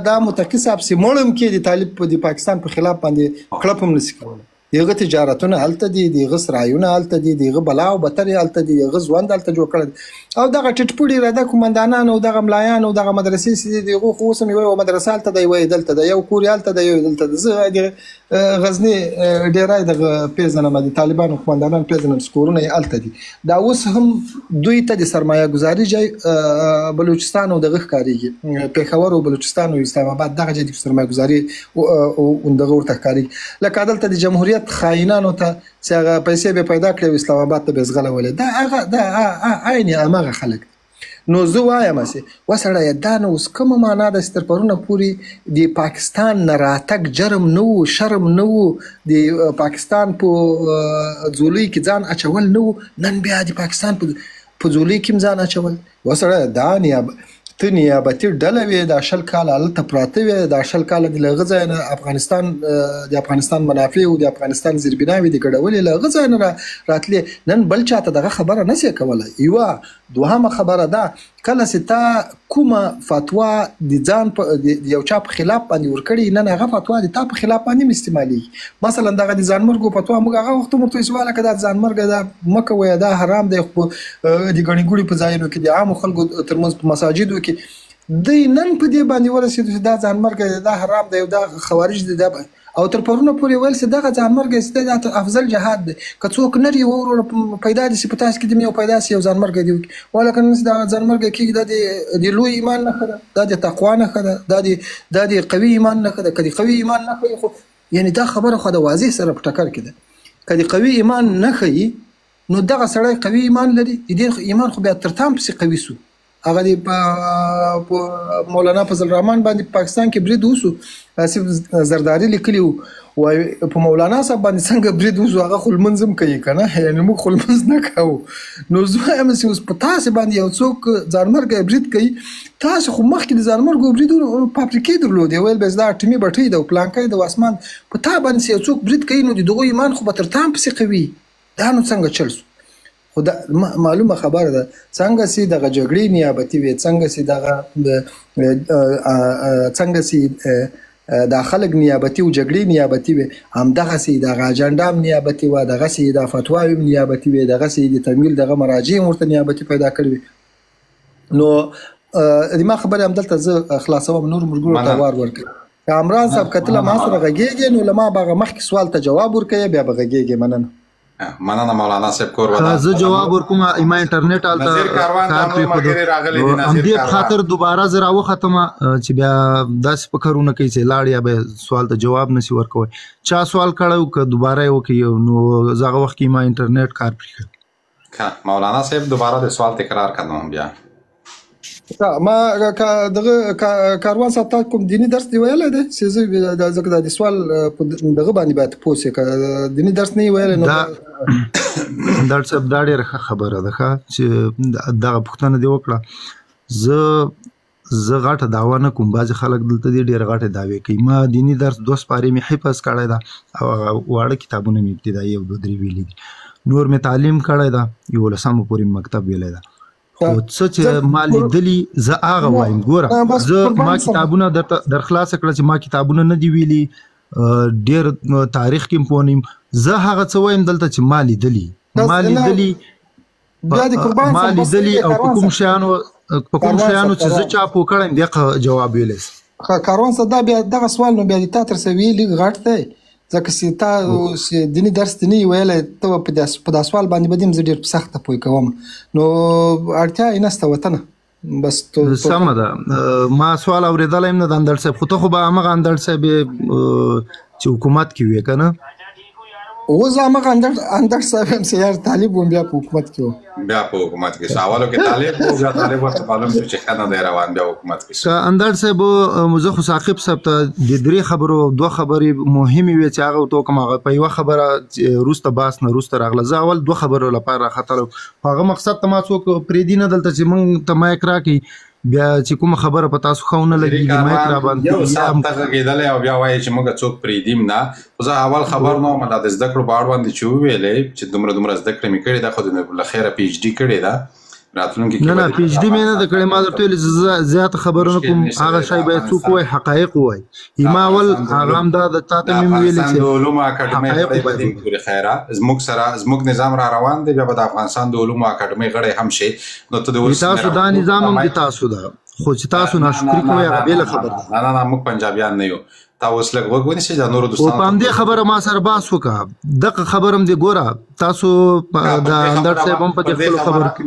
دا متقي صاحب چې مړ هم کې د طالب د پاکستان په خلاف باندې کړپ هم نسي کولی دغه تجارتونه هلته دي دغه سرایونه هلته دي دغه بلا او بتر هلته دي دغه ژوند هلته جوړ کړل او دغه ټټپوړي راده کومندانان او دغه ملایان او دغه مدرسې چې دغه خو اوس هم یو مدرسه هلته دی وای دلته د یو کور هلته دی یو دلته د غزنی ډیرای دغه پیژنم د طالبانو کومندانان پیژنم سکورونه هلته دي دا اوس هم دوی ته د سرمایه گذاري جای بلوچستان او دغه ښکاریږي پیښور او بلوچستان او اسلام آباد دغه جدي سرمایه گذاري او دغه ورته ښکاریږي لکه دلته د جمهوریت خاینانو ته چې هغه پیسې به پیدا کړي او اسلام آباد ته به زغلولې دا عین هماغه خلک نو زه وایم چې وسړیه دا نو اوس کومه معنا ده چې تر پرونه پورې د پاکستان نه راتګ جرم نه و شرم نه و د پاکستان په ځولۍ کې ځان اچول نه و نن بیا د پاکستان په ځولۍ کې ځان اچول وسړیه دا ته نیابتي ډله وې دا 20 کاله هلته پراته وې دا 20 کاله د هغه ځای نه د افغانستان منافع او د افغانستان زیربناوې د ګډولې له هغه ځای نه راتلې نن بل چاته دغه خبره نشي کولی یوه دوهمه خبره ده کله چې تا کومه فتوا د ځان په یو چا په خلاف باندې ورکړي نن هغه فتوا د تا په خلاف باندې استعمالېږي مثلا دغه د ځانمرګو فتوا موږ هغه وخت ورته سواله که دا ځانمرګ دا مه کوئ دا حرام دی خو د ګڼې ګوڼې په ځایونو کې د عامو خلکو ترمنځ په مساجدو کې دی نن په دې باندې ورسېدو چې دا ځانمرګ دا حرام دی او دا خوارج دی او تر پرونه پورې ویل چې دغه ځانمرګ دا افضل جهاد دی که څوک نر یې وروره پیدا دي چې په تاسو کې د یو پیدا شي یو ځانمرګ دی ولکه نن دا ځانمرګ کېږي دا د لوی ایمان نښه ده دا د تقوا نښه ده دا د قوي ایمان نښه ده که د قوي ایمان نښه خو یعنی دا خبره خو د واضح سره په ټکر کې ده که د قوي ایمان نښه نو دغه سړی قوي ایمان لري د دې ایمان خو بیا تر تام پسې قوي سو هغه د مولانا فضل الرحمن باندې پاکستان کې برید وسو آصف زرداری لیکلی وای په مولانا صاحب باندې څنګه برید وسو هغه خو لمونځ هم کوي که نه یعنې موږ خو لمونځ نه کوو نو زه وایم چې اوس په تاسې باندې یو څوک ځانمرګی برید کوي تاسو خو مخکې د ځانمرګو بریدونو فابریکې درلودې ویل به دا اټمي بټۍ ده او پلانکی ده او اسمان په تا باندې یو څوک برید کوي نو د دغو ایمان خو به تر تام پسې قوي دا نو څنګه چل سو خو دا معلومه خبره ده څنګه چې دغه جګړې نیابتي وي څنګه چې دا خلک نیابتي او جګړې نیابتي وي همدغسې دغه اجنډا هم نیابتي وه دغسې د فتواوې هم نیابتي وي دغسې د تمویل دغه مراجع هم ورته نیابتي پیدا کړي وي نو ما خبرې همدلته زه خلاصوم نور ملګرو ته وار ورکوي کامران صاحب کتله ما سره غږېږې نو له ما به هغه مخکې سوال ته جواب ورکوې بیا به غږېږې مننه مولانا صاحب کور ودا زه جواب ورکوم ما انټرنیټ الته کار پرې خاطر دوباره زه راوختم چې بیا داسې فکرونه کوي چې لاړ یا به سوال ته جواب نشي ورکوي چا سوال کړو که دوباره وکړي نو زغه وخت کې ما انټرنیټ کار پرې مولانا صاحب دوباره د سوال تکرار کړم بیا. ما دغه کاروان صاحب تا کوم دینی درس دی ویلی دی چې زه ځکه د سوال په دغه باندې باید پوه شي که دینی درس نه یې ویلی نو ډاکټر صاحب دا ډېره ښه خبره ده چې دغه پوښتنه دې وکړه. زه غټه دعوا نه کوم. بعضې خلک دلته دې ډېره غټه دعوې کوي. ما دیني درس 2 سپارې مې حفظ کړی ده او واړه کتابونه مې ابتدایي 1 2 3 ویلي دي. نور مې تعلیم کړی ده 11 پورې مکتب ویلی ده. خو څه چې ما لیدلي زه هغه وایم. ګوره زه ما کتابونه در خلاصه کړه چې ما کتابونه نه دي ویلي، ډېر تاریخ کې پوه نه یم. زه هغه څه وایم دلته چې ما لیدلي او په کوم شیانو چې زه چاپ وکړم دغه جواب ویلی سم. کاروان صاحب دا بیا دغه سوال نو بیا د تا تر سوي لږ غټ دی ځکه چې تا دیني درس دې نه یې ویلی، ته په دا سوال باندې به دې زه ډېر په سخته پوه کوم نو اړتیا یې نشته وطنه بس. سمه ده ما سوال اورېدلی یم نه د اندړ صاحب، خو ته خو به همغه اندړ صاحب چې حکومت کې وې که نه؟ اوس همغه اندړ صاحب یم چې یار طالب وم بیا په حکومت کې وم. بیا په حکومت کې اولو کې طالب و بیا طالب ورته معلوم شو چې ښه نه دی روان بیا حکومت کې. که اندړ صاحب زه خو ثاقب صاحب ته د 3 خبرو 2 خبرې مهمې وې چې هغه ورته وکړم. هغه په یوه خبره وروسته باس نه وروسته راغله. زه اول 2 خبرو لپاره راختلی په هغه مقصد ته ما څوک پرېږدي نه دلته چې موږ ته مایک راکړي بیا چې کومه خبره په تاسو ښه ونه لګېږي مایک را باندې یو ساعت ته غږېدلی او بیا وایي چې موږ څوک پرېږدیم نه. خو زه اول خبر نه وم د زده کړو په اړه باندې چې وویلې چې دومره زده کړې مې کړې ده، خو له خیره پی ایچ ډي کړې ده راتلونکي کې. نه پی ایچ ډي مې نه ده کړې. ما درته ویلې چې زیاته خبرونه کوم هغه شی باید څوک ووایي حقایق ووایي. ما اول هغه هم دا د تا ته مې ویلې چې د علومو اکاډمۍ خدای دې پورې خیره زموږ نظام را روان دی، بیا به د افغانستان د علومو اکاډمۍ غړی هم شي. نو ته د تاسو دا نظام هم د تاسو ده، خو چې تاسو ناشکري کوئ هغه بېله خبره ده. نه موږ پنجابیان نه یو. تا اوس لږ غوږ ونیسئ د نورو دوستانو او په همدې خبره ما سره بحث وکړه. دغه خبره هم دې ګوره تاسو د اندړ صاحب هم په دې خپلو خبرو کې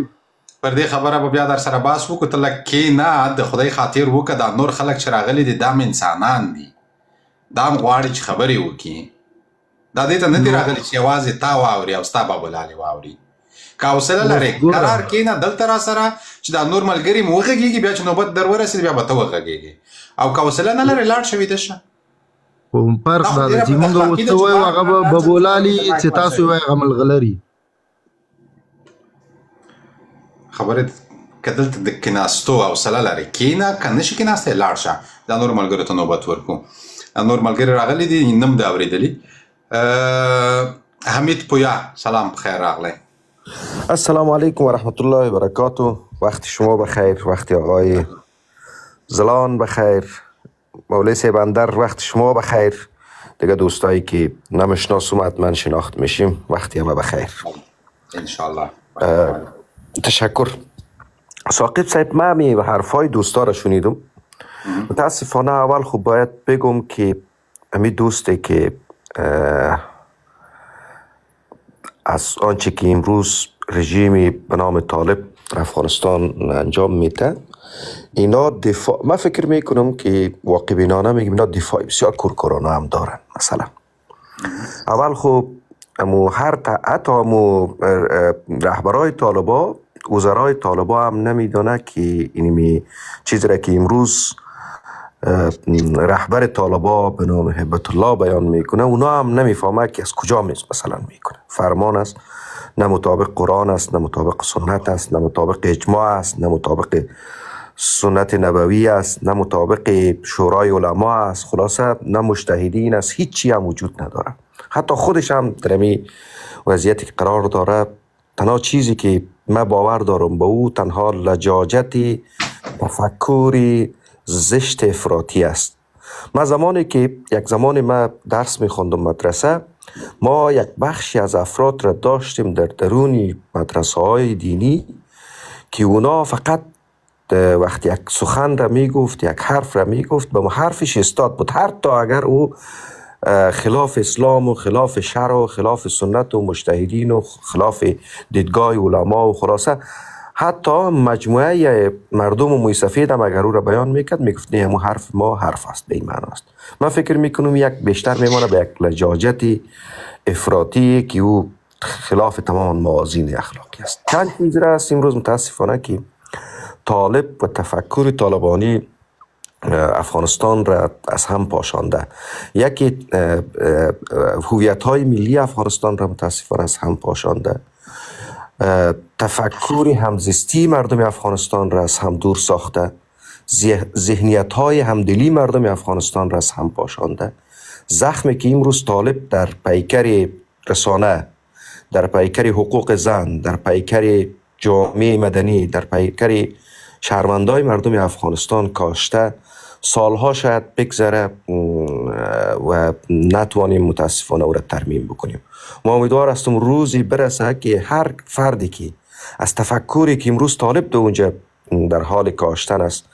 پر دې خبره به بیا در سره بحث وکړو. ته لږ کښېنه د خدای خاطر وکړه. دا نور خلک چې راغلي دي دا هم انسانان دي، دا هم غواړي چې خبرې وکړي. دا دې ته نه دي راغلي چې یوازې تا واوري او ستا بابولالې واوري. که حوصله لرې قرار کښېنه دلته را سره چې دا نور ملګري مو وغږېږي، بیا چې نوبت در ورسېد بیا به ته وغږېږي. او که حوصله نه لرې لاړ شه ویده شه. خو فرق دا ده چې موږ اوس ته وایو هغه به بابولالي چې تاسو یې وایئ هغه ملغلري. خبرې که دلته د کېناستو حوصله لرې کښېنه، که نه شي کېناستی لاړ شه. دا نور ملګرو ته نوبت ورکړو. نور ملګري راغلي دي نه م د اورېدلي. حمید پویا سلام بخیر راغلی. السلام علیکم و رحمت الله و برکاته. وقت شما بخیر، وقت آقای زلان بخیر، مولوی صاحب اندر وقت شما بخیر، دیگه دوستایی که نمیشناسم حتما شناخت میشیم وقتی همه بخیر انشالله. تشکر. ثاقب صاحب من همی حرفای دوستا را شنیدم. متاسفانه اول خوب باید بگم که همی دوستی که از آنچه که امروز رژیمی به نام طالب در افغانستان انجام میده اینا دفاع، من فکر میکنم که واقع بینانه میگم اینا دفاع بسیار کورکورانه هم دارن. مثلا اول خوب حتی رهبرای طالبا وزرای طالبا هم نمیدانه که اینمی چیزی را که امروز رهبر طالبا به نام هبت الله بیان میکنه اونا هم نمیفهمه که از کجا مثلا میکنه. فرمان است، نه مطابق قرآن است، نه مطابق سنت است، نه مطابق اجماع است، نه مطابق سنت نبوی است، نه مطابق شورای علما است، خلاصه نه مجتهدین است، هیچی هم وجود نداره. حتی خودش هم در این وضعیتی که قرار داره تنها چیزی که من باور دارم به او تنها لجاجت تفکری زشت افراطی است. من زمانی که یک زمانی من درس میخوندم مدرسه، ما یک بخشی از افراد را داشتیم در درون مدرسه های دینی که اونا فقط وقتی یک سخن را میگفت، یک حرف را میگفت، به حرفش استاد بود، حتی اگر او خلاف اسلام و خلاف شرع و خلاف سنت و مجتهدین و خلاف دیدگاه علما و خلاصه حتی مجموعه مردم و موی سفید هم اگر او را بیان میکرد میگفت نه همون حرف ما حرف است، به این معنی است. من فکر میکنم یک بیشتر میمانه به یک لجاجت افراطی که او خلاف تمام موازین اخلاقی است. چند چیز را است امروز متاسفانه که طالب و تفکر طالبانی افغانستان را از هم پاشانده. یکی هویت های ملی افغانستان را متاسفانه از هم پاشانده. تفکر همزیستی مردم افغانستان را از هم دور ساخته. ذهنیت های همدلی مردم افغانستان را از هم پاشانده. زخمی که امروز طالب در پیکر رسانه، در پیکر حقوق زن، در پیکر جامعه مدنی، در پیکر شهروندای مردم افغانستان کاشته، سالها شاید بگذره و نتوانیم متاسفانه او را ترمیم بکنیم. ما امیدوار هستم روزی برسه که هر فردی که از تفکری که امروز طالب در اونجا در حال کاشتن است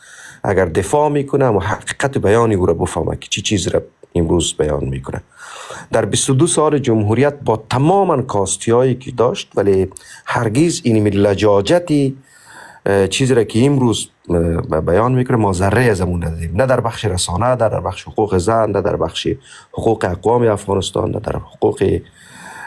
اگر دفاع میکنه و حقیقت بیانی او را بفهمه که چی چیز را امروز بیان میکنه. در 22 سال جمهوریت با تمام کاستیایی که داشت ولی هرگز این لجاجتی چیزی را که امروز بیان میکنه ما ذره از امون نداریم، نه در بخش رسانه، نه در بخش حقوق زن، نه در بخش حقوق اقوام افغانستان، نه در حقوق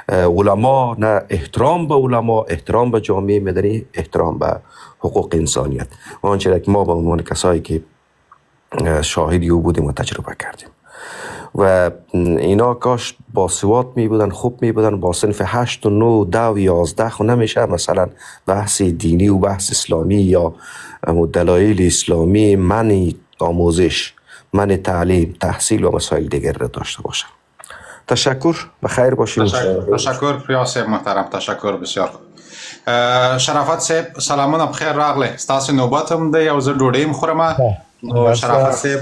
علما، نه احترام به علما، احترام به جامعه مدنی، احترام به حقوق انسانیت. آنچه که ما به عنوان کسایی که شاهدی او بودیم و تجربه کردیم و اینا کاش باسواد می بودن، خوب می بودن، با صنف 8 و 9 و 10 و 11 خو نمیشه مثلا بحث دینی و بحث اسلامی یا دلایل اسلامی، من آموزش، من تعلیم، تحصیل و مسائل دیگر را داشته باشم. تشکر، بخیر باشید. تشکر پریاس محترم، تشکر بسیار. شرافت صاحب سلامونه بخیر راغلی. ستاسو نوبت هم دی او زه ډوډۍ خورم. نو شرافت صاحب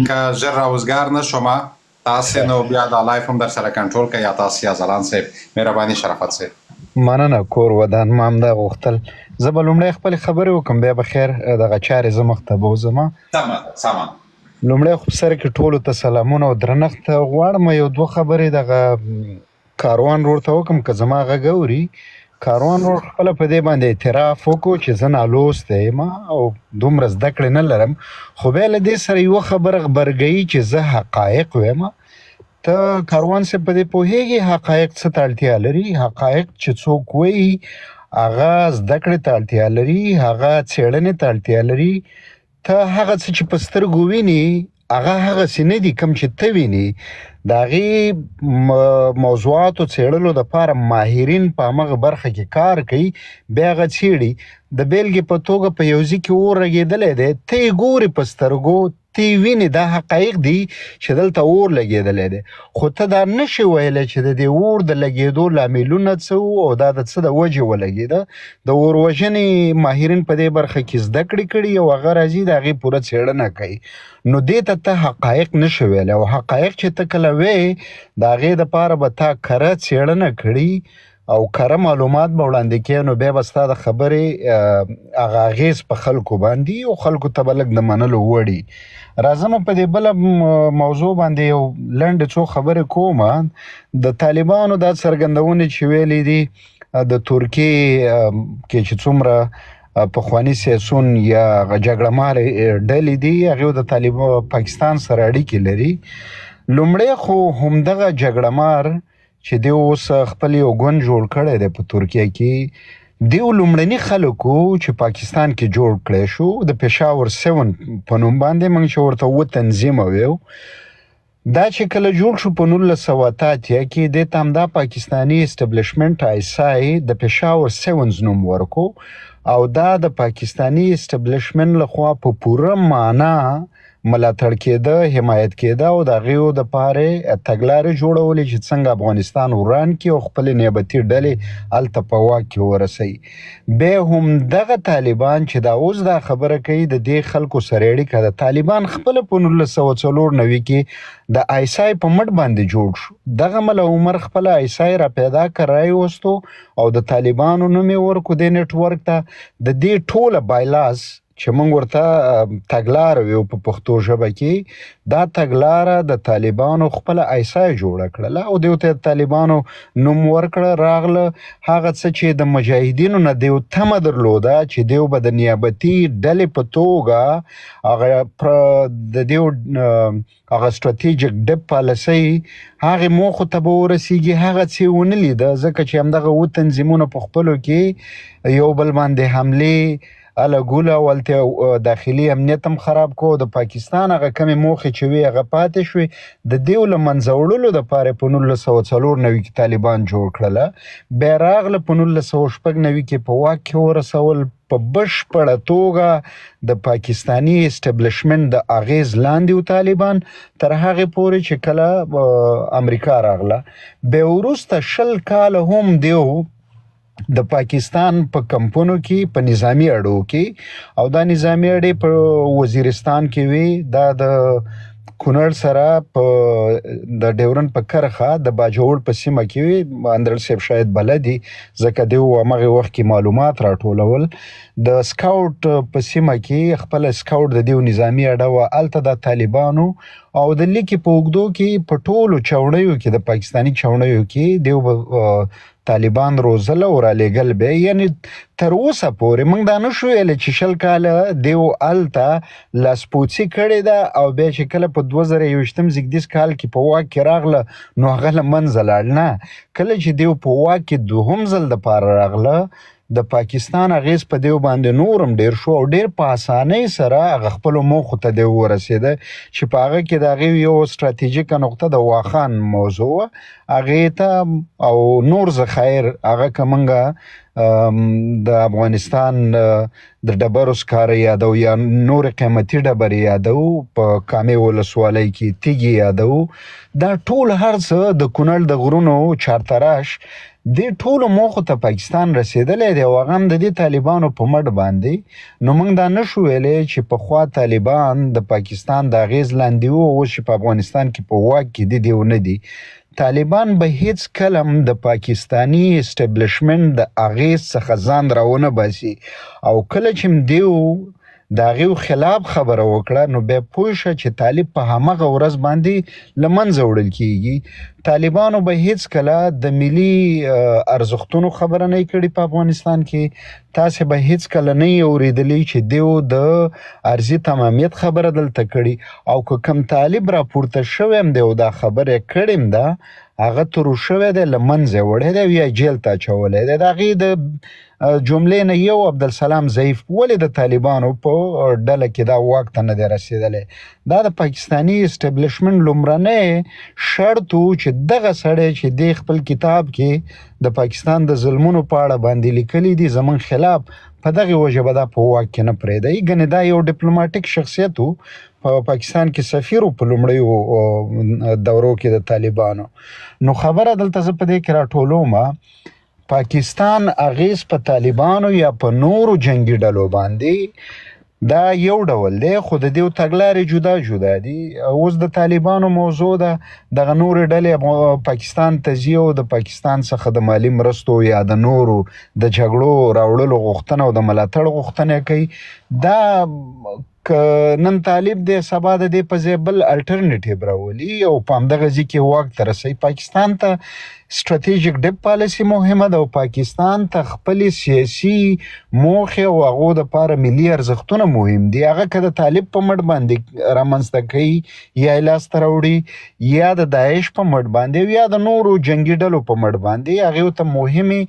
که ژر راوزګار نه شومه تاسو نو بیا دا لایف هم در سره کنټرول کړئ یا تاسو یا زلان صاحب مهرباني شرافت صاحب. مننه کور ودان ما همدا غوښتل. زه به لومړی خپلې خبرې وکړم بیا به خیر دغه چارې زه مخته بوځم. سمه. لومړی خو په سر کې ټولو ته سلامونه او درنښت غواړم. یو دوه خبرې دغه کاروان رور ته وکړم که زما غږ اوري. کاروان رور خپله په دې باندې اعتراف وکړو چې زه نالوستی یم او دومره زده کړې نه لرم، خو بیا له دې سره یوه خبره غبرګوي چې زه حقایق ویم. ته کاروان صاحب په دې پوهېږي حقایق څه ته اړتیا لري؟ حقایق چې څوک وایي هغه زده کړې ته اړتیا لري، هغه څېړنې ته اړتیا لري. ته هغه څه چې په سترګو ویني هغه هغسې نه دي کوم چې ته ویني. د هغې موضوعاتو څېړلو دپاره ماهرین په همغه برخه کې کار کوي، بیا هغه څېړي. د بیلګې په توګه په یو ځای کې اور لګېدلی دی، ته یې ګورې په سترګو، ته یې وینې، دا حقایق دي چې دلته اور لګېدلی دی، خو ته دا نشې ویلی چې د دې اور د لګېدو لاملونه څه وو او دا د څه د وجې ولګېده. د اور وژنې ماهرین په دې برخه کې زده کړې کړي او هغه راځي د هغې پوره څېړنه کوي. نو دې ته ته حقایق نشې ویلی او حقایق چې ته کله وی د هغې دپاره به تا کره څېړنه کړي او کره معلومات به وړاندې کوې، نو بیا به ستا د خبرې هغه اغېز په خلکو باندې او خلکو ته به لږ د منلو وړي. راځم په دې بله موضوع باندې یو لنډې څو خبرې کوم. د طالبانو دا څرګندونې چې ویلې دي د ترکیې کې چې څومره پخواني سیاسون یا جګړه مارې ډلې دي هغې د طالبان پاکستان سره اړیکې لري. لومړی خو همدغه جګړه مار چې دی اوس خپل یو ګوند جوړ کړی دی په ترکیه کې، دیو لومړني خلکو چې پاکستان کې جوړ کړی شو د پېشاور 7 په نوم باندې، موږ چې ورته اووه تنظیمه ویو. دا چې کله جوړ شو په 1988 کې دې ته همدا پاکستاني اسټبلیشمنټ آیسای د پېشاور 7 نوم ورکو او دا د پاکستاني اسټبلیشمنټ لخوا په پوره معنا ملاتړ کېده، حمایت کېده او د هغې دپاره تګلارې جوړولې چې څنګه افغانستان وران کړي او خپلې نیابتي ډلې هلته په واک کې ورسوي. بیا همدغه طالبان چې دا اوس دا خبره کوي د دې خلکو سره اړیکه ده. طالبان خپله په 1994 کې د آیسای په مټ باندې جوړ شو. دغه مله عمر خپله آیسای را پیدا کړ، رایوستو او د طالبانو نوم یې ورکړو دې نیټورک ته. د دې ټوله بایلاس چې موږ ورته تګلاره ویو په پښتو ژبه کې. دا تګلاره د طالبانو خپله ایسا جوړه کړله او دیو ته طالبانو نوم ورکړه. راغله هغه څه چې د مجاهدینو نه دیو تمه درلوده چې دیو به د نیابتي ډلې په توګه هغه د دیو هغه ستراتیجیک ډپ پالیسۍ هغې موخو ته به ورسیږي، هغه څه ونه لیده، ځکه چې همدغه اووه تنظیمونه په خپلو کې یو بل باندې حملې اله ګوله او هلته داخلي امنیت هم خراب کو. د پاکستان هغه کمې موخې چې وې هغه پاتې شوې. د دیو له منځه وړلو دپاره په 1994 کې طالبان جوړ کړله. بیا راغله په 1996 کې په واک کې ورسول. په بشپړه توګه د پاکستاني اسټبلیشمنټ د اغیز لاندې و طالبان تر هغې پورې چې کله امریکا راغله. بیا وروسته 20 کاله هم دیو د پاکستان په کمپونو کې په نظامی اډو کې، او دا نظامی اډې په وزیرستان کې وي. دا د کونړ سره په د ډیورنډ په کرخه د باجوړ په سیمه کې وي. اندرل صاحب شاید بلدي ځکه دیو همغې وخت کې معلومات راټولول. د سکاوټ په سیمه کې خپله سکاوټ د دیو نظامی اډه وه، هلته د طالبانو او د لیکې په اوږدو کې په ټولو چوڼیو کې د پاکستاني چوڼیو کې دیو به طالبان روزله او رالیږل به. یعنې تر اوسه پورې موږ دا نشو ویلی چې 20 کاله دیو هلته لاسپوڅي کړې ده او بیا چې کله په 2021 زیږدیز کال کې په واک کې راغله نو هغه له منځه لاړ نه. کله چې دیو په واک کې دوهم ځل دپاره راغله د پاکستان اغیز په دیو باندې نورم ډیر شو او ډیر په اسانۍ سره هغه خپلو موخو ته دیو ورسېده چې په هغه کې د هغې یو ستراتیژیکه نقطه د واخان موضوع وه. هغې ته او نور ذخایر هغه که موږ د افغانستان د ډبرو سکاره یادو یا نور قیمتي ډبرې یادو، په کامې ولسوالۍ کې تیږې یادو، دا ټول هر څه د کونړ د غرونو چارتراش دې ټولو موخو ته پاکستان رسېدلی دی او هغه هم د دې طالبانو په مټ باندې. نو موږ دا نشو ویلی چې پخوا طالبان د پاکستان د اغیز لاندې وو، اوس چې په افغانستان کې په واک کې دي دیو نه دي. طالبان به هیڅ کله هم د پاکستاني اسټبلیشمنټ د اغیز څخه ځان راونه باسي او کله چې دیو د هغې خلاف خبره وکړه نو بیا پوه شه چې طالب په همغه ورځ باندې له منځه وړل کیږي. طالبانو به هیڅ کله د ملي ارزښتونو خبره نه کړې په افغانستان کې. تاسې به هیڅ کله نه یې اورېدلی چې دیو د ارضي تمامیت خبره دلته کړي او که کم طالب راپورته شوی هم دی او دا خبره کړې هم ده هغه ترو شوی دی، له منځه وړی دی او یا جیل ته اچولی دی. د هغې د جملې نه یو عبدالسلام ضعیف ولې د طالبانو په ډله کې دا واک ته نه دی رسېدلی. دا د پاکستاني اسټبلیشمنټ لومړنی شرط و چې دغه سړی چې دی خپل کتاب کې د پاکستان د ظلمونو په اړه باندې لیکلي دي زموږ خلاف، په دغې وجه به دا په واک کې نه پرېږدی. ګنې دا یو ډیپلوماټیک شخصیت و، په پاکستان کې سفیر و په لومړیو دورو کې د طالبانو. نو خبره دلته زه په دې کې راټولومه پاکستان اغیز په طالبانو یا په نورو جنگي ډلو باندې دا یو ډول دی، خو د دیو تګلارې جدا جدا دي. اوس د طالبانو موضوع ده دغه نورې ډلې پاکستان ته ځي او د پاکستان څخه د مالي مرستو یا د نورو د جګړو راوړلو غوښتنه او د ملاتړ غوښتنه کوي. دا که نن طالب دی سبا د دې په ځای بل الټرنیټیو راولي او په همدغه ځای کې واک ته رسوي. پاکستان ته ستراتیجیک ډپ پالیسي مهمه ده او پاکستان ته خپلې سیاسي موخې او هغو دپاره ملي ارزښتونه مهم دي. هغه که د طالب په مټ باندې رامنځته کوي یا یې لاسته راوړي یا د داعش په مټ باندې یا د نورو جنګي ډلو په مټ باندې، هغې ته مهمې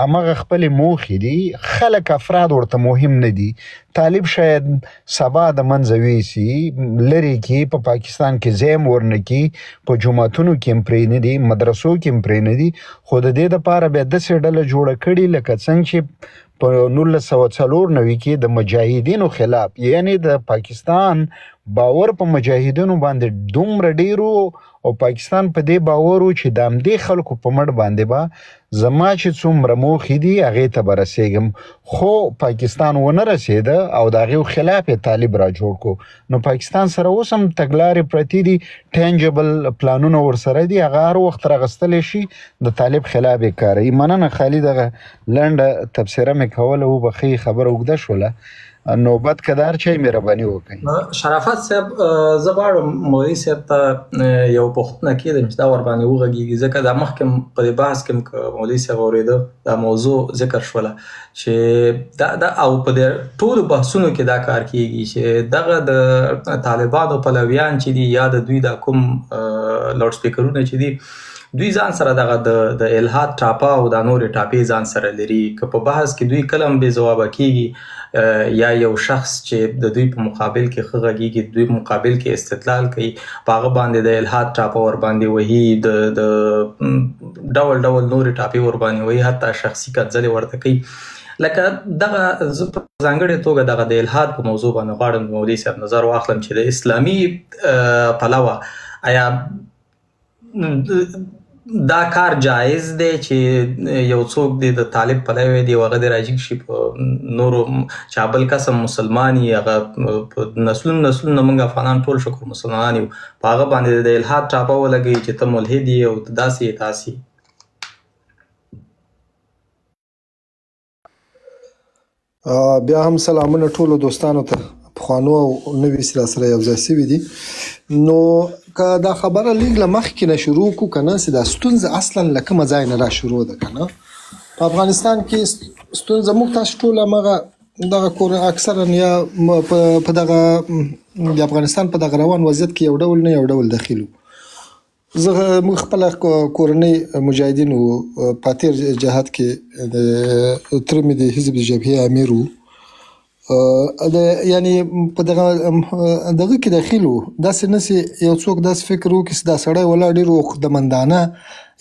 همغه خپلې موخې دي. خلک افراد ورته مهم نه دي. طالب شاید سبا د منځه ویسي، لرې کې په پاکستان کې ځای هم ورنه کړي، په جوماتونو کې هم پرې نه دي، مدرسو کې هم پرې نه دي، خو د دې دپاره بیا داسې ډله جوړه کړي لکه څنګه چې په 1994 کې د مجاهدینو خلاف، یعنی د پاکستان باور په مجاهدینو باندې دومره ډیر او پاکستان په دې باور چې د همدې خلکو په مټ باندې به زما چې څومره موخې دي هغې ته به رسېږم، خو پاکستان ونه رسېده او د هغې خلاف یې طالب را جوړ کړو. نو پاکستان سره اوس هم تګلارې پرتې دي، ټینجبل پلانونه ورسره دي، هغه هر وخت راغستلی شي د طالب خلاف یې کاروي. مننه خالي، دغه لنډه تبصره مې کوله وبخښئ خبره اوږده شوله نوبت کدار چای مهرباني وکړئ شرافت صاحب زه غواړم مولوي صاحب ته یو پوښتنه کېدم چې دا ورباندې وغږېږي ځکه دا مخکې په دې بحث کې مولوي صاحب اورېده دا موضوع ذکر شوله چې دا او په دې ټولو بحثونو کې دا کار کېږي چې دغه د طالبانو پلویان چې دي یا د دوی دا کوم لاوډ سپیکرونه چې دي دوی ځان سره دغه د الحاد ټاپه او د نورې ټاپې ځان سره لري که په بحث کې دوی کله هم بې ځوابه کېږي یا یو شخص چې د دوی په مقابل کې ښه غږیږي دوی په مقابل کې استدلال کوي په هغه باندې د الحاد ټاپه ورباندې وهي د ډول ډول نورې ټاپې ورباندې وهي حتی شخصي کنځلې ورته کوي لکه دغه زه په ځانګړې توګه دغه د الحاد په موضوع باندې غواړم مولوي صاحب نظر واخلم چې د اسلامي پلوه آیا دا کار جایز دی چې یو څوک دی د طالب پلوی دی هغه د راجګ شي په نورو چا بل قسم مسلمان یي هغه نسلونه موږ افغانان ټول شکر مسلمانان یو په هغه باندې د الحاد ټاپه ولګوي چې ته ملحد یې او داسې تاسې بیا هم سلامونه ټولو دوستانو ته پخوانو او نوي سره یو ځای سوي دي نو که دا خبره لیږ له مخکې نه شروع کړو که نه چې دا ستونزه اصلا له کومه ځای نه را شروع ده که نه په افغانستان کې ستونزه موږ تاسو ټول همغه دغه اکثرا یا په دغه د افغانستان په دغه روان وضعیت کې یو ډول نه یو ډول داخلو زه موږ خپله کورنۍ مجاهدین په تېر جهاد کې تره مې د حزب جبهې امیر و یعنی په دغه کې داخل وو داسې نه چې یو څوک داسې فکر وکړي چې دا سړی ولا ډېر خودمندانه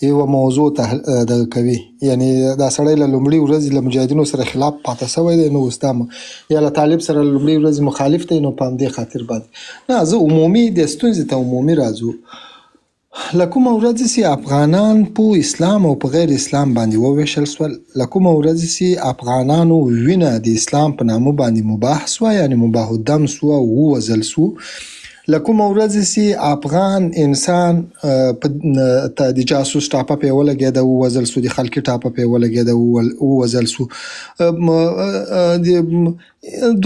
یوه موضوع دغه کوي یعنی دا سړی له لومړۍ ورځې له مجاهدینو سره خلاف پاته شوی دی نو اوس دا یا له طالب سره له لومړۍ ورځې مخالف دی نو په همدې خاطر باندې نه زه عمومي د ستونزې ته عمومي راځو له کومه ورځې چې افغانان په اسلام او په غیر اسلام باندې وویشل شول له کومه ورځې چې افغانانو وینه د اسلام په نامه باندې مباح سوه یعنی مباح الدم سوه ووژل سو له کومه ورځې چې افغان انسان د جاسوس ټاپه پرې ولګېده ووژل سو د خلکي ټاپه پرې ولګېده ووژل سو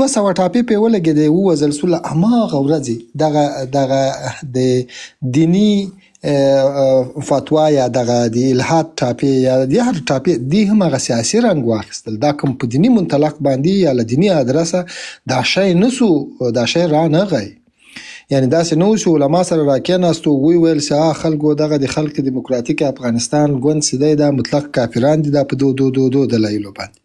200 ټاپې پرې ولګېدې ووژل سو له هماغه ورځې دغه د دیني فتوا یا دغه د الحاد ټاپې یا د هر ټاپې دی هم هغه سیاسي رنګ واخیستل دا کوم په دیني منطلق باندې یا له دیني ادرسه دا شی نسو دا شی رانغی یعنی داسې نه و چې علما سره راکېناستو ویل چې خلکو دغه د خلق دیموکراتیک افغانستان ګوند چې دی دا مطلق کافران دي دا په دو دلایلو باندې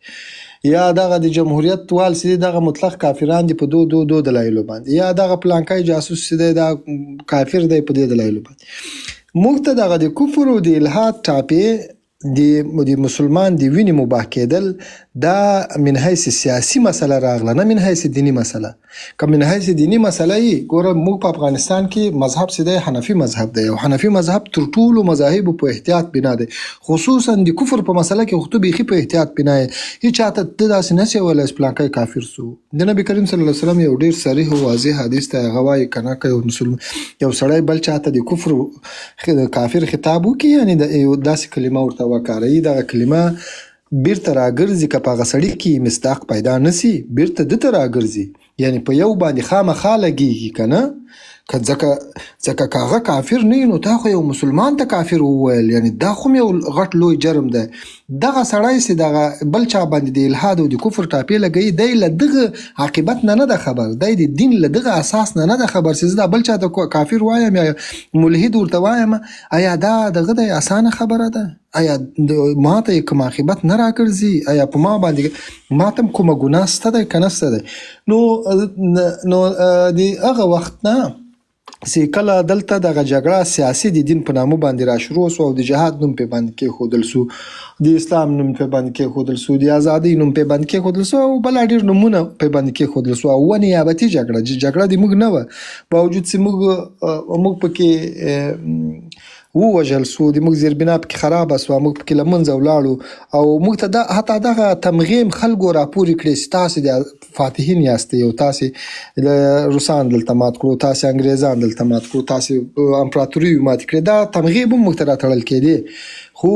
یا دغه د جمهوریت وال چې دغه مطلق کافران دي په دو دلایلو باندې یا دغه پلانکای جاسوس چې دی دا کافر دی په دې دلایلو باندې موږ ته دغه د کفر او د الحاد ټاپې د مسلمان د وینې مباح کېدل دا من حیث سیاسي مسله راغله نه من حیث دینی مسله که من حیث دینی مسله یې ګوره موږ په افغانستان کې مذهب چې دی حنفي مذهب دی او حنفي مذهب تر ټولو مذاهبو په احتیاط بنا دی خصوصا د کفر په مسله کې خو ته بیخي په احتیاط بنا یې هېڅ چاته ته داسې نه شې ویلی چې پلانکی کافر سو د نبي کریم صلی الله علیه وسلم یو ډېر صریح او واضح حدیث دی هغه وایي که نه که یو سړی بل چاته د کفر کافر خطاب وکړي یعنې داسې کلمه ورته وکاروي دغه کلمه بیرته راګرځي که په هغه سړي کې مصداق پیدا نسی بیرته دته راګرځي یعنی په یو باندې خامخا لګېږي که نه ځکه که هغه کافر نه وي نو تا خو یو مسلمان ته کافر وویل یعنی دا خو یو غټ لوی جرم دی دغه سړی چې دغه بل چا باندې د الحاد او د کفر ټاپې لګوي دی له دغه عاقبت نه ده خبر دی د دین له دغه اساس نه ده خبر چې زه دا بل چا ته کافر وایم یا ملحد ورته وایم آیا دا دغه د اسانه خبره ده آیا ما ته کوم عاقبت نه راګرځي آیا په ما باندې ما ته کومه ګناه شته ده که نه شته ده نو د هغه وخت نه چې کله دلته دغه جګړه سیاسي د دین په نامه باندې را شروع سو او د جهاد نوم پې باندې کېښودل سو د اسلام نوم پې باندې کېښودل سو د ازادۍ نوم پې باندې کېښودل سو او بله ډېر نومونه پې باندې کېښودل سو او نیابتي جګړه د موږ نه وه باوجود چې موږ پکې ووژل سو د موږ زیربنا پکې خرابه سوه موږ پکې له منځه ولاړو او موږ ته حتی دغه تمغیم خلکو راپورې کړې چې تاسې د فاتحین یاستئ او تاسې روسان دلته مات کړو تاسې انګریزان دلته مات کړو تاسې امپراتوري ماتې کړې دا تمغیب هم موږ ته راتړل کېدې خو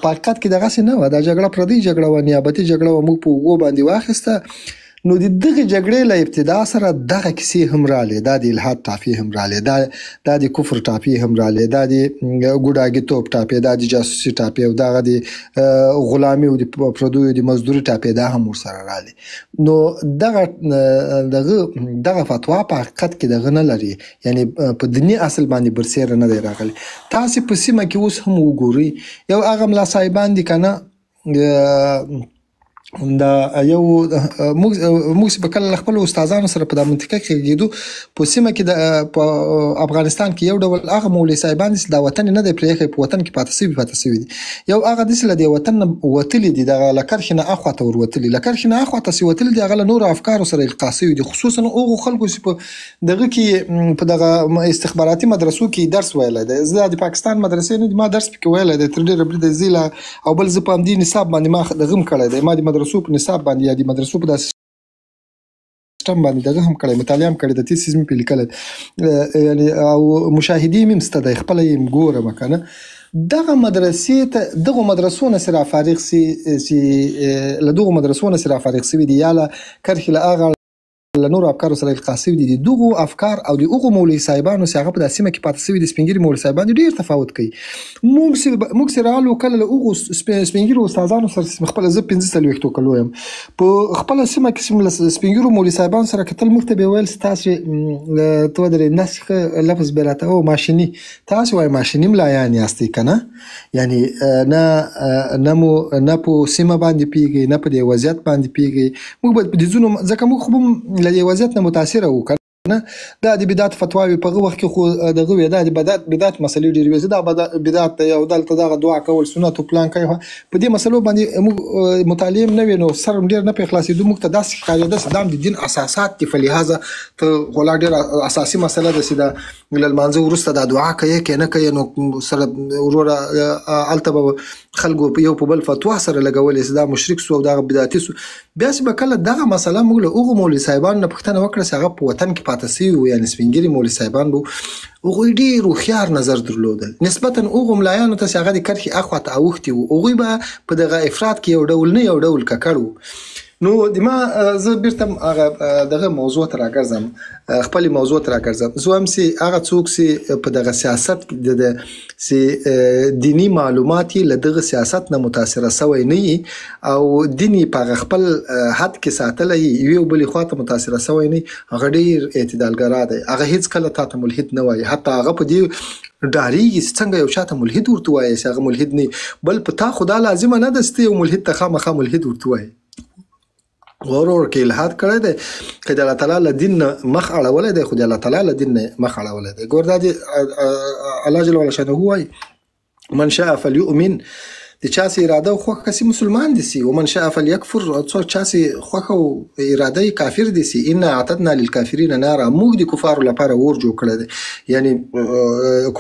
په حقیقت کې دغسې نه وه. دا جګړه پردۍ جګړه وه، نیابتي جګړه وه، موږ په اوږو باندې واخیسته. نو د دغه جګړې له ابتدا سره دغه کیسې هم رالې، دا د الحاد ټاپې هم رالې، دا د کفر ټاپې هم رالې، دا د ګوډاګیتوب ټاپې، دا د جاسوسي ټاپې او دغه د غلامي او د پردیو د مزدوري ټاپې دا هم ورسره رالې. نو دغه فتوا په حقیقت کې دغه نه لري، یعنی په دیني اصل باندې برسېره نه دی راغلی. تاسې په سیمه کې اوس هم وګورئ، یو هغه ملا صاحبان دي که نه، دا یو موږ چې به کله له خپلو استادانو سره په دا منطقه کې غږېدو، په سیمه کې په افغانستان کې یو ډول هغه مولوي صاحبان دي چې دا وطن یې نه دی پرېښی، په وطن کې پاتې سوي دي. یو هغه داسې له دې وطن نه وتلي دي، دغه له کرښې نه اخواته وروتلي، له کرښې نه اخواته چې وتلي دي هغه له نورو افکارو سره القا سوي دي، خصوصا هغو خلکو چې په دغه کې په دغه استخباراتي مدرسو کې درس ویلی دی. زه د پاکستان مدرسې نه دي، ما درس پکې ویلی دی تر ډېره بریده زیله، او بل زه په همدې نصاب باندې ما دغه هم کړی دی، ما د مدرسو په نصاب باندې یا د مدرسو په داسې سیستم باندې دغه هم کړی، مطالعه هم کړې ده، تیسیس مې پرې لیکلی، یعنی او مشاهدې مې هم شته دی، خپله یې ګورم که نه. دغه مدرسې ته دغو مدرسو نه چې رافارغ سي، چې له دغو مدرسو نه چې رافارغ سوي دي یا له کرښې له هغه له نورو افکارو سره القا سوي دي، د دغو افکار او د هغو مولوي صاحبانو چې هغه په دا سیمه کې پاتې سوي دي، سپین ږیري مولوي صاحبان ډېر تفاوت کوي. موږ چې رالو کله له هغو سپین ږیرو استادانو سره خپله زه 45 کلو یم، په خپله سیمه کې له سپین ږیرو مولوي صاحبانو سره کتل، موږ ته به یې ویل چې تاسې ته ودرې داسې ښه لفظ به یې راته او ماشیني، تاسې وایي ماشیني ملایان یاستئ که نه، یعنی نه په سیمه باندې پوهېږئ، نه په دې وضعیت باندې پوهېږئ. موږ به د ځینو ځکه موږ خو هم له دې وضعیت نه متاثره وو که نه، دا د بدعت فتواوې په هغه وخت کې خو دغه وې، دا د بدعت مسلې ډېرې وې، دا بدعت دی او دلته دغه دعا کول سنت او پلان کوي. په دې مسلو باندې موږ مطالعه هم نه وې، نو سر هم ډېر نه پرې خلاصېدو، موږ ته داسې ښکارېده چې دا هم د دین اساسات دي، فلهذا ته خو لا ډېره اساسي مسله ده چې دا له لمانځه وروسته دا دعا کوي که نه کوي، نو سره وروره هلته به خلکو یو په بل فتوا سره لګولې چې دا مشرک سو او دغه بدعتي سو. بیا چې به کله دغه مسله موږ له هغو مولوي صاحبانو نه پوښتنه وکړه چې هغه په وطن کې پاتې سوي وو، یعنې سپین ږیري مولوي صاحبان به هغوی ډېر هوښیار نظر درلودل نسبتا هغو ملایانو ته چې هغه د کرښې اخواته اوښتي وو، هغوی به په دغه افراط کې یو ډول نه یو ډول ککړ وو. نو د ما زه بیرته هغه دغه موضوع ته راګرځم، خپلې موضوع ته راګرځم. زه وایم چې هغه څوک چې په دغه سیاست کې چې دیني معلومات یې له دغه سیاست نه متاثره سوی نه وي او دین یې په خپل حد کې ساتلی یوې او بلې خوا ته متاثره سوی نه وي، هغه ډېر اعتدالګرا دی. هغه هېڅکله تا ته ملحد نه وایي، حتی هغه په دې ډارېږي چې څنګه یو چا ته ملحد ورته وایي چې هغه ملحد نه وي، بل په تا خو دا لازمه نه ده چې ته یو ملحد ته خامخا ملحد ورته وایي. ورور کې الحاد کړی دی، که د الله تعالی له دین نه مخ اړولی دی، خو د الله تعالی له دین نه مخ اړولی دی. ګور دا د الله جل وعلا شانه وایي من شاء فلیؤمن، د چا چې اراده او خوښه کسي مسلمان دي سي، ومن شاء فلیکفر، څوک چا چې خوښه او اراده یې کافر دي سي. انا اعتدنا للکافرین نارا، موږ د کفارو لپاره اور جوړ کړی دی، یعنی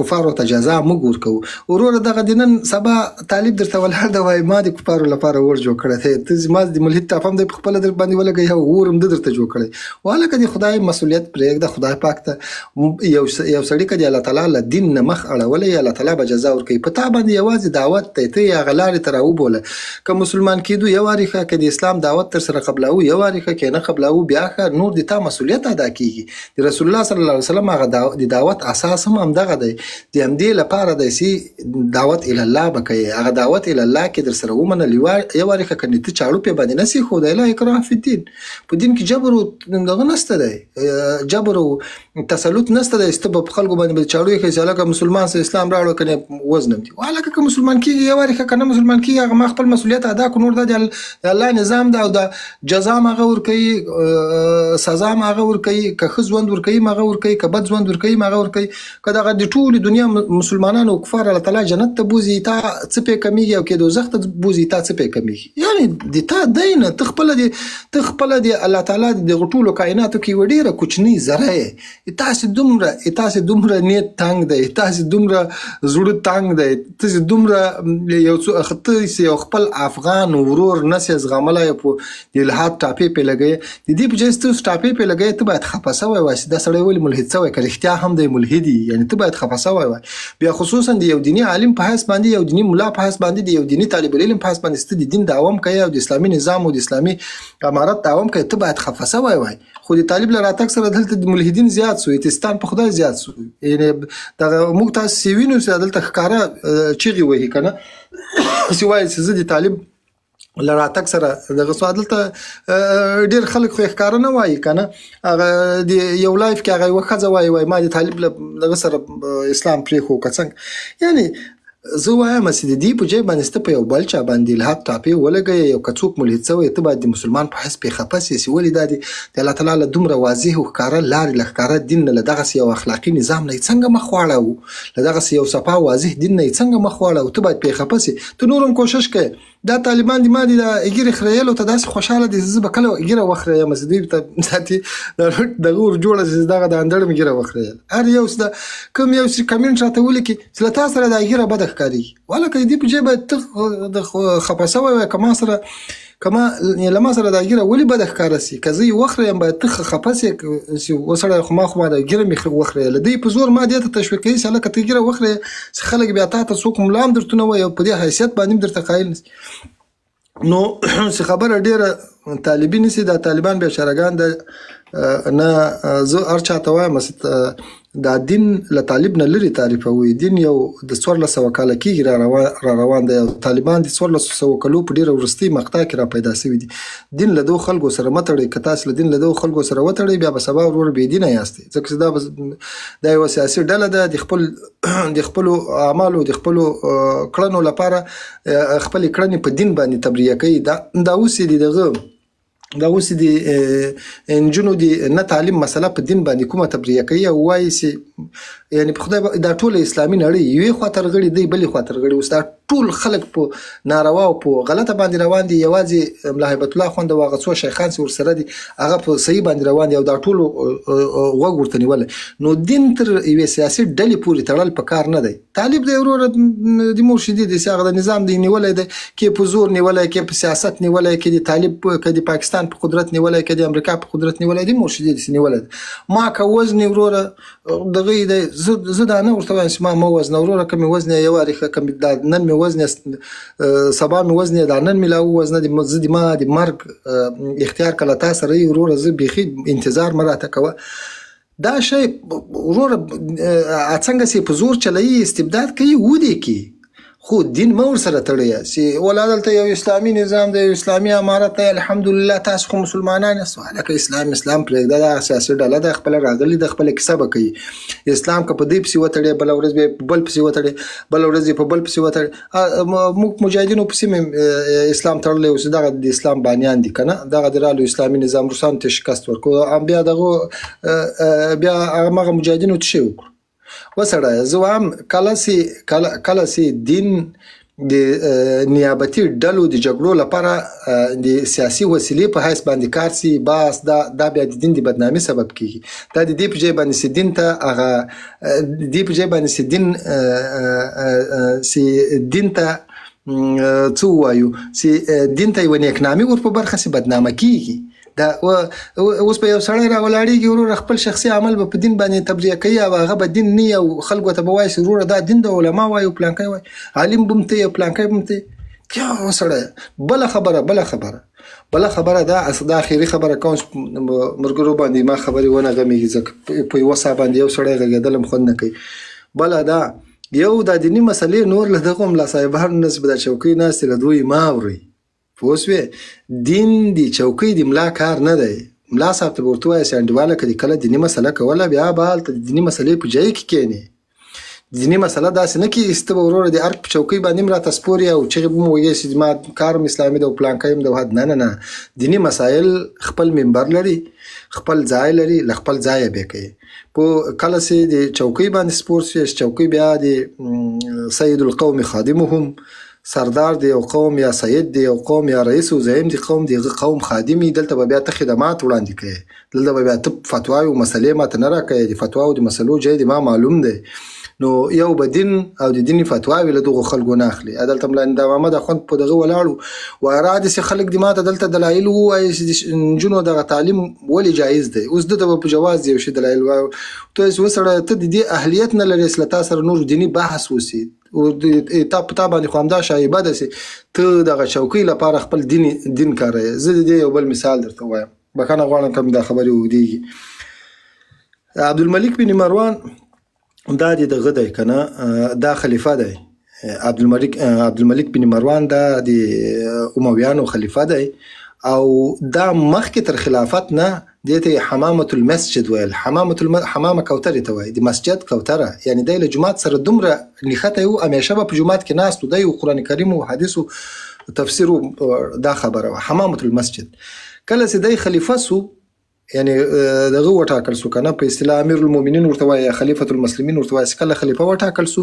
کفارو ته جزا موږ ورکوو. وروره دغه د نن سبا طالب درته ولاړ دی وایي ما د کفارو لپاره اور جوړ کړی دی، ته ما د ملحد ټاپم دی په خپله در باندې ولګوي او اور هم ده درته جوړ کړی. وهلکه د خدای مسؤلیت پرېږده، خدای پاک ته یو سړي که د الله تعالی له دین نه مخ اړولی، الله تعالی به جزا ورکوي. په تا باندې یوازې دعوت دی، ته یې هغه لارې ته راوبوله، که مسلمان کېدو یو وارې ښه، که د اسلام دعوت در سره قبلاوو یو وارې ښه، که نه قبلاوو بیا ښه، نور د تا مسؤلیت ادا کېږي. د رسول الله صلی الله علیه وسلم هغه د دعوت اساس هم همدغه دی، د همدې لپاره دی چې دعوت الله به کوي. هغه دعوت الله کې در سره ومنل یو وارې ښه، که نه ته چاړو پې باندې نه سي ښودی، لا اکراه فی الدین، په دین کې جبر او دغه نشته دی، جبر او تسلط نشته دی چې ته به په خلکو باندې چاړو یې ښایي چې هلکه مسلمان سه اسلام راوړه که نه وزنم دي. هلکه که مسلمان کېږي یو وارې ښه، که نه مسلمان کېږي هغه ما خپل مسؤلیت ادا کړو، نور دا د الله نظام ده او د جزا م هغه ورکوي، سزا م هغه ورکوي، که ښه ژوند ورکوي م هغه ورکوي، که بد ژوند ورکوي م هغه ورکوي. که دغه د ټولې دنیا مسلمانانو او کفار الله تعالی جنت ته بوځي، تا څه پې کمیږي، او که دوزخ ته بوځي تا څه پې کمیږي. یعنې د تا دی نه، ته خپله د الله تعالی د دغو ټولو کائناتو کې یوه ډېره کوچنۍ ذره یې. تاسې دومره نیت تنګ دی، تاسې دومره زړه تنګ دی، تاسې دومره یو ته یو خپل افغان ورور نسې زغملی په د الحاد ټاپې پې لګوي د دې په ځای چې ته ټاپې پې لګوي ته باید خفه سوی وای چې دا سړی ولې ملحد سوی که رښتیا هم دی ملحد یعنې ته باید خفه سوی وای بیا خصوصا د یو دیني عالم په حیث باندې یو دیني ملا په حیث باندې د یو دیني طالب العلم په حیث باندې چې ته د دین دعوه کوي او د اسلامي نظام او د اسلامي امارت دعوه کوي ته باید خفه سوی وای خو د طالب له راتګ سره دلته د ملحدین زیات سو اتستان په خدای زیات سو یعنې دغه موږ تاسو وینو چې دلته ښکاره چیغې وهي که نه چې وایي چې زه د طالب له راتګ سره دغه سو دلته ډېر خلک خو یې ښکاره نه وایي که نه هغه د یو لایف کې هغه یوه ښځه وایي ما د طالب له دغه سره اسلام پرېښو که څنګه یعنې زه وایم چې د دې په ځای باندې ته په یو بل چا باندې الحاد ټاپې ولګوې یو که څوک ملحد شوی ته باید د مسلمان په حیث پرې خفه سې چې ولې دا د الله تعالی له دومره واضح او ښکاره لارې له ښکاره دین نه له دغسې یو اخلاقي نظام نه یې څنګه مخ واړوو له دغسې یو صفا واضح دین نه یې څنګه مخ واړوو ته باید پرې خفه سې ته نور هم کوشش کوې دا طالبان د ما د ږیرې خریلو ته داسې خوشحاله دي زه به کله ږیره وخریم چې دوی ته دغه ور جوړه چې دغه د اندړ مې ږیره وخریل هر یو کوم یو کمنټ راته ولیکي چې له تا سره دا ږیره بده ښکارېږي والله که د دې په ځای باید ته خفه سوی وای که ما سره له ما سره دا ږیره ولې بده ښکاره سي که زه یې وخریم باید ته خفه سې چې وسړی خو ما دا ږیره مې وخریله دوی په زور ما دې ته تشویق کوي چې هلکه ته ږیره وخریې چې خلک بیا تا ته څوک ملا هم درته نه وایي او په دې حیثیت باندې هم درته قایل نه نو چې خبره ډېره طالبي نیسي دا طالبان بیچارهګان نه زه هر چاته وایم دا دین له طالب نه لرې تعریفوي دین یو د 1400 کاله کېږي را روان دی او طالبان د 1400 کلو په ډېره وروستۍ مقطع کې را پیدا شوي دي دین له دغو خلکو سره مه تړئ که تاسې له دین له دغو خلکو سره وتړئ بیا به سبا ورور بېدینه یاستئ ځکه چې دا یوه سیاسي ډله ده د خپلو اعمالو د خپلو کړنو لپاره خپلې کړنې په دین باندې تبریه کوي دا اوس یې دا اوس د نجونو د نه تعلیم مسله په دین باندې کومه تبریه کوي او وایي چې یعنې په خدای دا ټوله اسلامي نړۍ یوې خوا ترغړي دی بلې خوا ترغړي اوس دا ټول خلک په ناروا او په غلطه باندې روان دي یوازې ملا هیبت الله خوند او هغه څو شیخان چې ورسره دي هغه په صحیح باندې روان دي او دا ټول غوږ ورته نیولی نو دین تر یوې سیاسي ډلې پورې تړل په کار نه دی طالب دی وروره د مرشدي دی چې هغه د نظام دی نیولی دی کې په زور نیولی کې په سیاست نیولی کې د طالب کې د پاکستان په قدرت نیولی کې د امریکا په قدرت نیولی دی مرشدي دی نیولی دی ما که وزنې وروره دغه دی زه دا نه ورته وایم چې ما مه وزنه وروره که مې وزنې یوه ریښه که نن مې وزنې سبا مې وزنې دا نن مې لا ووزنه زه د ما د مرګ اختیار که له تا سره وي وروره زه بیخي انتظار مه راته کوه دا شی وروره څنګه چې په زور چلوي استبداد کوي ودې کوي خو دین مه ورسره تړئ چې ولا دلته یو اسلامي نظام دی یو اسلامي امارت دی الحمدلله تاسو خو مسلمانان یاست هلکه اسلام پرېږده دا سیاسي ډله ده خپله راغلې ده خپله کیسه به کوي اسلام که په دې پسې وتړې بله ورځ به په بل پسې وتړې بله ورځ یې په بل پسې وتړې موږ مجاهدینو پسې مې اسلام تړلی و چې دغه د اسلام بانیان دي که نه دغه د رالو اسلامي نظام روسانو ته شکست ورکړو بیا همغه مجاهدینو ته شی وکړو وسړی زه وایم کله چې دین د نیابتي ډلو د جګړو لپاره د سیاسي وسیلې په حیث باندې کار سي باس دا بیا د دین د بدنامي سبب کیږي دا د دې په ځای باندې چې دین ته هغه دې په ځای باندې چې دین ته څه ووایو چې دین ته یوه نیکنامي ور په برخه چې بدنامه کیږي دا اوس په یو سړی راولاړېږي وروره خپل شخصي عمل به په دین باندې تبریه کوي او هغه به دین نه او خلکو ته به وایي چې وروره دا دین د علما وایي او پلانکی وایي عالم به هم ته یې او پلانکی به هم ته یې سړی بله خبره دا اخري خبره کوم ملګرو باندې ما خبرې ونه غمیږي ځکه په یوه ساه باندې یو سړی غږېدل هم خوند نه کوي بله دا یو دا دیني مسلې نور له دغو ملا صاحبانو نه چې په دا چوکۍ ناستې له دوی ما اورئ پوه شوې دین د چوکۍ د ملا کار نه دی ملا صاحب ته به ورته وایي چې انډیواله که دې کله دیني مسله کوله بیا به هلته د دیني مسلې په ځای کې کښېنې دیني مسله داسې نه کېږي چې ته به وروره د ارګ په چوکۍ باندې هم راته سپورې او چغې به مو ویې چې ما کار هم اسلامي دی او پلانکی هم دی نه دیني مسایل خپل منبر لري خپل ځای لري له خپل ځایه به کوي په کله چې د چوکۍ باندې سپور شي چوکۍ بیا د سید القوم خادمهم سردار دی او قوم یا سید دی او قوم یا رئیس او زعیم دی قوم دی قوم خادمي دلته به بیا ته خدمات وړاندې کوي دلته به بیا ته فتوا او مسلې ماته نه راکوي د فتوا او د مسلو ځای د ما معلوم دی نو یو به دین او د دیني فتواوې له دغو خلکو نه اخلي. دلته ملا امام محمد اخوند په دغه ولاړو وایي داسې خلک دي ماته دلته دلایل ووایي چې د نجونو دغه تعلیم ولې جایز دی. اوس دته به په جواز یو شي دلایل وایي ته وسړی ته د دې اهلیت نه لرې چې له تا سره نور دیني بحث وسي او تا په تا باندې خو همدا شایبه ده چې ته دغه چوکۍ لپاره خپل دین کاروې. زه د دې یو بل مثال درته وایم، بخښنه غواړم که مې دا خبرې اوږدېږي. عبدالملک بن مروان دا دغه دی که نه، دا خلیفه دی. عبدالملک بن مروان دا د امویانو خلیفه دی او دا مخکې تر خلافت نه دې ته حمامة المسجد ویل. حمامه کوترې ته وایي، د مسجد کوتره. یعنی دی له جومات سره دومره نښتی و، همیشه به په جومات کې ناست و، دی قرآن کریم و حدیث و تفسیر دا خبره وه، حمامة المسجد. کله چې دی خلیفه سو، یعنی دغه وټاکل سو کنه، په اصطلاح امیر المؤمنین ورته وایي، خلیفة المسلمین ورته وایي. کله خلیفه وټاکل سو،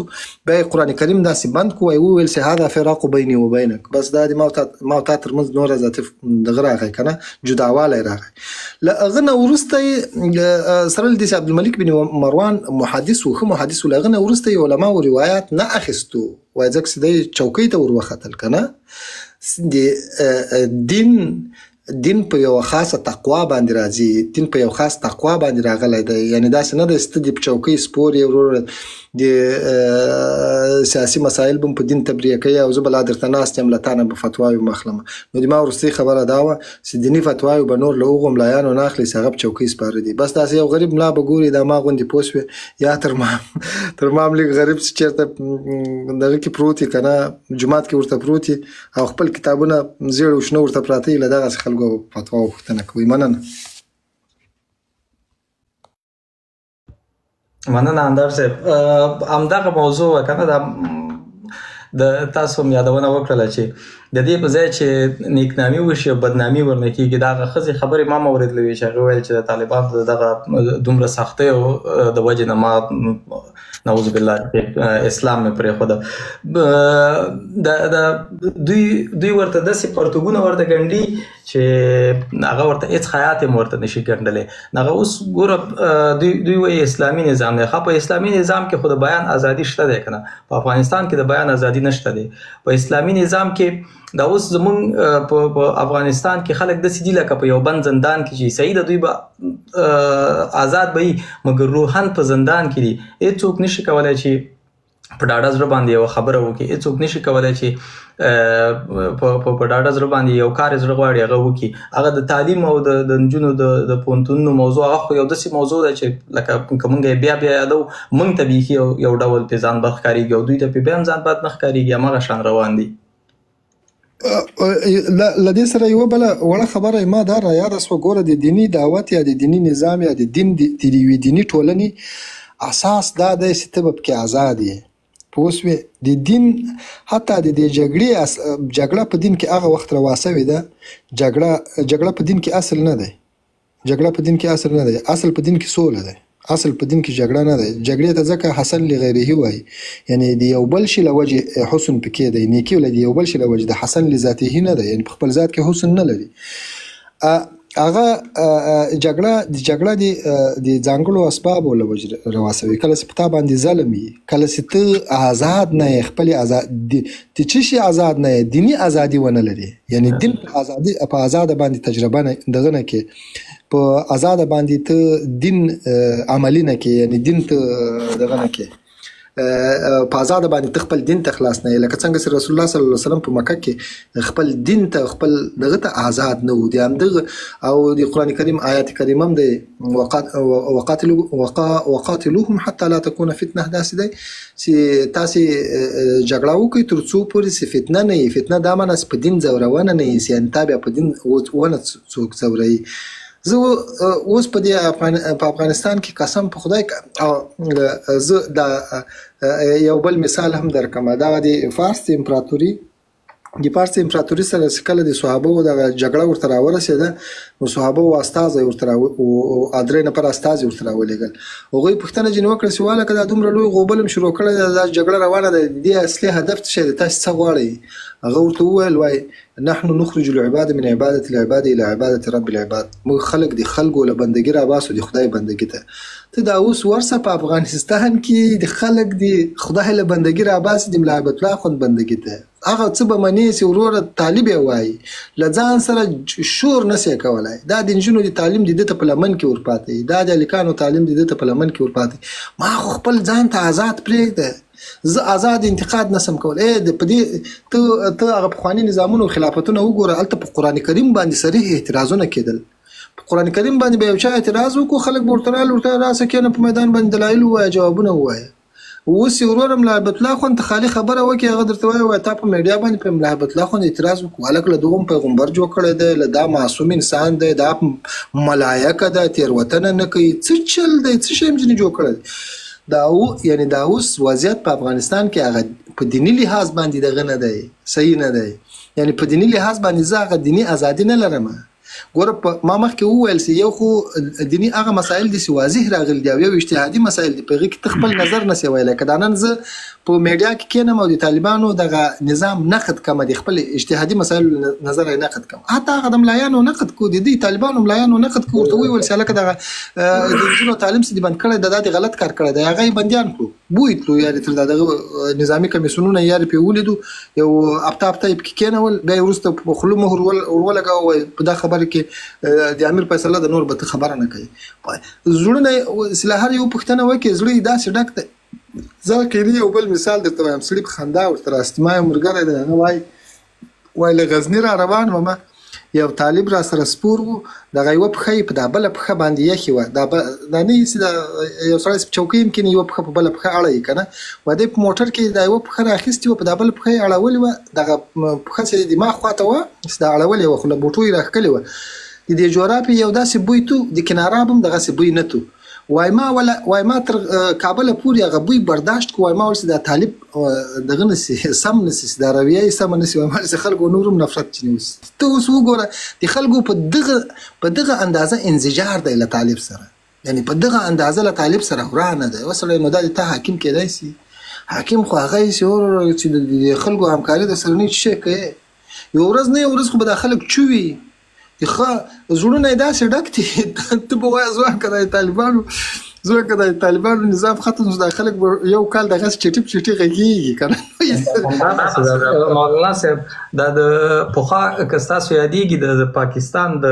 بیا قرآن کریم داسې بند کو، ویل چې هذا فراق بیني و بینک، بس دا د ما او تا ترمنځ نوره ذاتي دغه راغی کنه، جداوالی راغی. له هغه نه وروسته سره له دې چې عبدالملک بن مروان محدث و، ښه محدث و، له هغه نه وروسته یې علماو روایات نه اخیستو، وایي ځکه چې دی چوکۍ ته ور وختل کنه. د دین په یو خاصه تقوا باندې راځي، دین په یو خاص تقوا باندې راغلی دی. یعنی داسې نه دی چې د چوکۍ سپور یې ورور د سیاسي مسایل به په دین تبریه کوي او زه به لا درته ناست یم له تا نه به فتواوې مخلم. نو د ما وروستۍ خبره دا وه چې دیني فتواوې به نور له هغو ملایانو نه اخلي چې هغه په چوکۍ سپاره دي. بس داسې یو غریب ملا به ګوري دا ما غوندې پوه شوې، یا تر ما هم لږ غریب چې چېرته دغه کې پروت وي که نه، جومات کې ورته پروت وي او خپل کتابونه زیړ او شنه ورته پراته وي، له دغسې خلکو فتوا او پوښتنه کوي. مننه. مننه اندر صاحب. همدغه موضوع کنه د تاسو هم یادونه وکړله چې د دې په ځای چې نیکنامي وشي او بدنامي ورنه کېږي، دغه ښځې خبرې ما اورېدلې وې چې هغې ویل چې د طالبانو دغه دومره سختیو د وجې نه ما نعوذ بالله اسلام مې پرېښوده. دوی ورته داسې پرتوګونه ورته ګنډي چې هغه ورته هېڅ خیاط هم ورته نشي ګنډلی. هغه اوس ګوره دوی وایي اسلامي نظام دی. ښه، په اسلامي نظام کې خو د بیان ازادي شته دی که نه، په افغانستان کې د بیان ازادي نشته دی. په اسلامي نظام کې دا اوس زمونږ په افغانستان کې خلک داسې دي لکه په یو بند زندان کې چې صحیح ده، دوی به آزاد به وي مګر روحاً په زندان کې دي. هېڅوک نشي کولی چې په ډاډه زړه باندې یوه خبره وکړي، هېڅوک نشي کولی چې په ډاډه زړه باندې یو کار زړه غواړي هغه وکړي. هغه د تعلیم او د نجونو د پوهنتونونو موضوع هغه خو یو داسې موضوع ده چې لکه که موږ یې بیا یادو، موږ ته بیخي یو ډول پې ځان بد ښکارېږي او دوی ته پې بیا هم ځان بد نه ښکارېږي، همغه شان روان دي. له دې سره یوه بله وړه خبره ما دا را یاده شوه. ګوره د دیني دعوت یا د دیني نظام یا د یوې دیني ټولنې اساس دا دی چې ته به پکې آزاد یې، پوه شوې. د دین حتی د دې جګړه په دین کې هغه وخت روا شوې ده. جګړه په دین کې اصل نه دی، جګړه په دین کې اصل نه دی، اصل په دین کې سوله دی، اصل په دین کې جګړه نه دی. جګړې ته ځکه حسن لغیره وایي، یعنی د یو بل شي له وجې حسن پکې دی، نیکي له د یو بل شي له وجې د حسن لذاته نه دی، یعنی په خپل ذات کې حسن نه لري. هغه جګړه د ځانګړو اسبابو له وجې روا شوې. کله چې په تا باندې ظلم وي، کله چې ته آزاد نه یې، خپلې د څه شي آزاد نه یې، دیني ازادي ونه لري، یعنی دین په آزاده باندې تجربه دغه نه کې، په آزاده باندې ته دین عملي نه کې، یعنی دین ته دغه نه کې، په آزاده باندې ته خپل دین ته خلاص نه یې. لکه څنګه چې رسول الله صلی الله علیه وسلم په مکه کې خپل دین ته خپل دغه ته آزاد نه و. د همدغه او د قرآن کریم آیات کریمه هم دی وقاتلوهم حتی لا تکون فتنه، داسې دی چې تاسې جګړه وکړئ تر څو پورې چې فتنه نه وي. فتنه دا معنی چې په دین ځورونه نه وي، یعنې تا بیا په دین ونه څوک ځوروي. زه اوس په افغانستان کې قسم په خدای، زه دا یو بل مثال هم درکم. دا د فارس امپراتوري د پارس امپراتوري سره چې کله د صحابه دغه جګړه ورته راورسېده نو صحابه او استازي ورته درې نفر استازي ورته راولېږل هغوی پوښتنه ځینې وکړه چې واله که دا دومره لوی غوبل هم شروع کړی دا جګړه روانه ده د دې اصلي هدف څه دی تاسو څه غواړئ هغه ورته وویل وایي نحن نخرج العباد من عبادة العباد الى عبادة رب العباد موږ خلق د خلکو له بندګي راباسو د خدای بندګي ته دا اوس ورسه په افغانستان کې د خلک د خدای له بندګي راباسي د ملا عبد الله خان بندګي ته هغه څه به مني چې وروره طالب یې وایي له ځان سره شور نسي کولای دا د نجونو د تعلیم د دې ته په لمن کې ورپاتې دا د لیکانو تعلیم د دې ته په لمن کې ورپاتې ما خپل ځان ته آزاد پرېږده زه آزاد انتقاد نسم کولای په دې ته هغه پخواني نظامونو خلافتونه وګوره هلته په قرآن کریم باندې صریح اعتراضونه کېدل په قرآن کریم باندې به یو چا اعتراض وکړو خلک به ورته راسه کېنه په میدان باندې دلایل ووایه جوابونه ووایه اوس یې ورور ملا عبد الله خان ته خالي خبره وکړي هغه درته وایي تا په میډیا باندې په ملا عبد الله خان اعتراض وکړو هلکه له دغه پیغمبر جوړ کړی دی له دا معصوم انسان دی دا ملایکه ده تېروتنه نه کوي څه چل دی څه شی هم جوړ کړی دی دا اوس وضعیت په افغانستان کې هغه په دینی لحاظ باندې دغه نه دی صحیح نه دی یعنی په دینی لحاظ باندې زه هغه دینی ازادي نه لرم ګوره ما مخکې وویل چې یو خو دینی هغه مسایل داسې واضح راغلي دي او یو اجتهادي مسایل دي په هغې کې ته خپل نظر نسې ویلی که دا نن زه په میډیا کې کېنم او د طالبانو دغه نظام نقد کړم د خپل اجتهادي مسایلو نظر یې نقد کړم حتی هغه د ملایانو نقد کړو د دې طالبانو ملایانو نقد کړو ورته وویل چې هلکه دغه د نجونو تعلیم چې دې بند کړی دا د غلط کار کړی دی هغه یې بندیان کړو بوی تلو یارې تر دغه نظامي کمیسیونونه یارې پرې ولیدو یو هفته یې پکې کېنول بیا یې وروسته په خوله مهر ورولګاوه په دا خبره کې د امیر فیصله د نور به ته خبره نه کوي زړونه اصلاح هر یو پوښتنه وکړي زړه یې داسې ډک دی زه کېني یو بل مثال درته وایم سړي په خندا ورته راستي ما یو ملګری دی هغه وایي له غزني را روان وم یو طالب را سره سپور و دغه یوه پښه یې په دا بله پښه باندې یخې وه دا نه یې چې یو سړی په چوکۍ هم کېني یوه پښه په بله پښه اړوي که نه و دی په موټر کې دا یوه پښه رااخیستې وه په دا بله پښه یې اړولې وه دغه پښه چې د دماغ خواته وه چې دا اړولې وه خو له بوټو یې راښکلې وه د دې جورابې یو داسې بوی تو د کناراب هم دغسې بوی نه تو وای ما تر کابل پورې هغه بوی برداشت کو وای ما ولې دا طالب دغه نسی سم نسی دا رویه سم نسی وای ما چې خلکو نورم نفرت چنيوس ته اوس وګوره د خلکو په دغه اندازه انزجار دی له طالب سره یعنی په دغه اندازه له طالب سره ورانه ده وسره نو دا ته حاکم کېدای سي حاکم خو هغه چې د خلکو همکاري د سره نه شي کوي یو ورځ نه یو ورځ خو به د خلک چوي زړونه یې داسې ډک دي ته به وایې زه که د طالبانو نظام ختم شو دا خلک به یو کال دغسې چټي غږېږي که نه مولانا صاحب دا د پخوا که ستاسو یادېږي د پاکستان د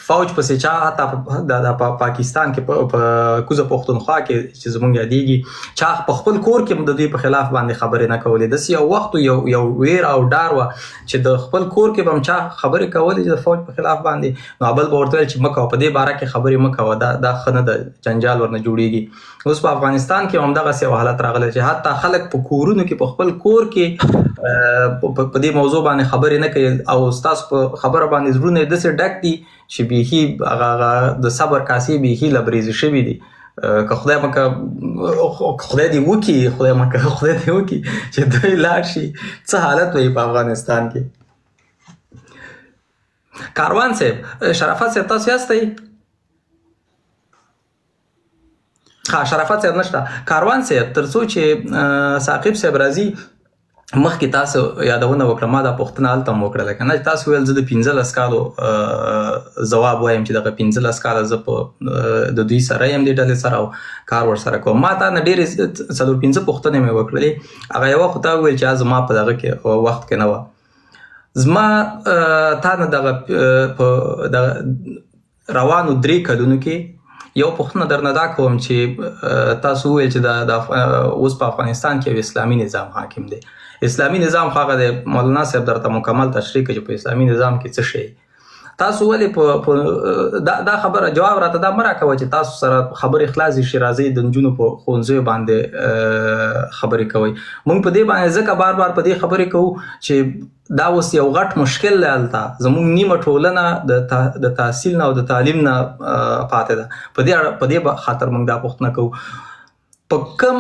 فوج پسې چا حتی د پاکستان کې په کوزه پښتونخوا کې چې زموږ یادېږي چا په خپل کور کې د دوی په خلاف باندې خبرې نه کولې داسې یو وخت یو ویر او ډار وه چې د خپل کور کې به هم چا خبرې کولې چې د فوج په خلاف باندې نو بل به ورته ویل چې مه کوه په دې باره کې خبرې مه کوه دا ښه نه ده جنجال ورنه جوړیږي اوس په افغانستان کې همدغسې یو حالت راغلی چې حتی خلک په کورونو کې په خپل کور کې په دې موضوع باندې خبرې نه کوي او ستاسو په خبره باندې زړونه یې داسې ډک دي چې بیخي هغه د صبر کاسې بیخي لبریزې شوي دي که خدای دې وکړي خدای دې وکړي چې دوی لاړ شي څه حالت وي په افغانستان کې کاروان صاحب شرافت صاحب تاسو یاستئ شرافت صاحب نشته کاروان صاحب تر څو چې ثاقب صاحب راځي مخکې تاسو یادونه وکړه ما دا پوښتنه هلته هم وکړله که نه تاسو ویل زه د 15 کالو ځواب وایم چې دغه 15 کاله زه په د دوی سره یم دې ډلې سره او کار ورسره کوم ما تا نه ډېرې 4-5 پوښتنې مې وکړلې هغه یوه خو تا وویل چې زما په دغه کې وخت کې نه وه زما تا نه دغه په روانو 3 کلونو کې یو پوښتنه درنه دا کوم چې تاسو وویل چې د اوس په افغانستان کې یو اسلامي نظام حاکم دی اسلامي نظام خو هغه د مولانا صاحب درته مکمل تشریح کوي چې په اسلامي نظام کې څه شی تاسو ولې دا خبره جواب راته دا مه راکوه چې تاسو سره خبرې خلاصې شي راځئ د نجونو په ښوونځیو باندې خبرې کوئ موږ په دې باندې ځکه بار بار په دې خبرې کوو چې دا اوس یو غټ مشکل دی هلته زموږ نیمه ټولنه د تحصیل نه او د تعلیم نه پاتې ده په دې خاطر موږ دا پوښتنه کوو په کم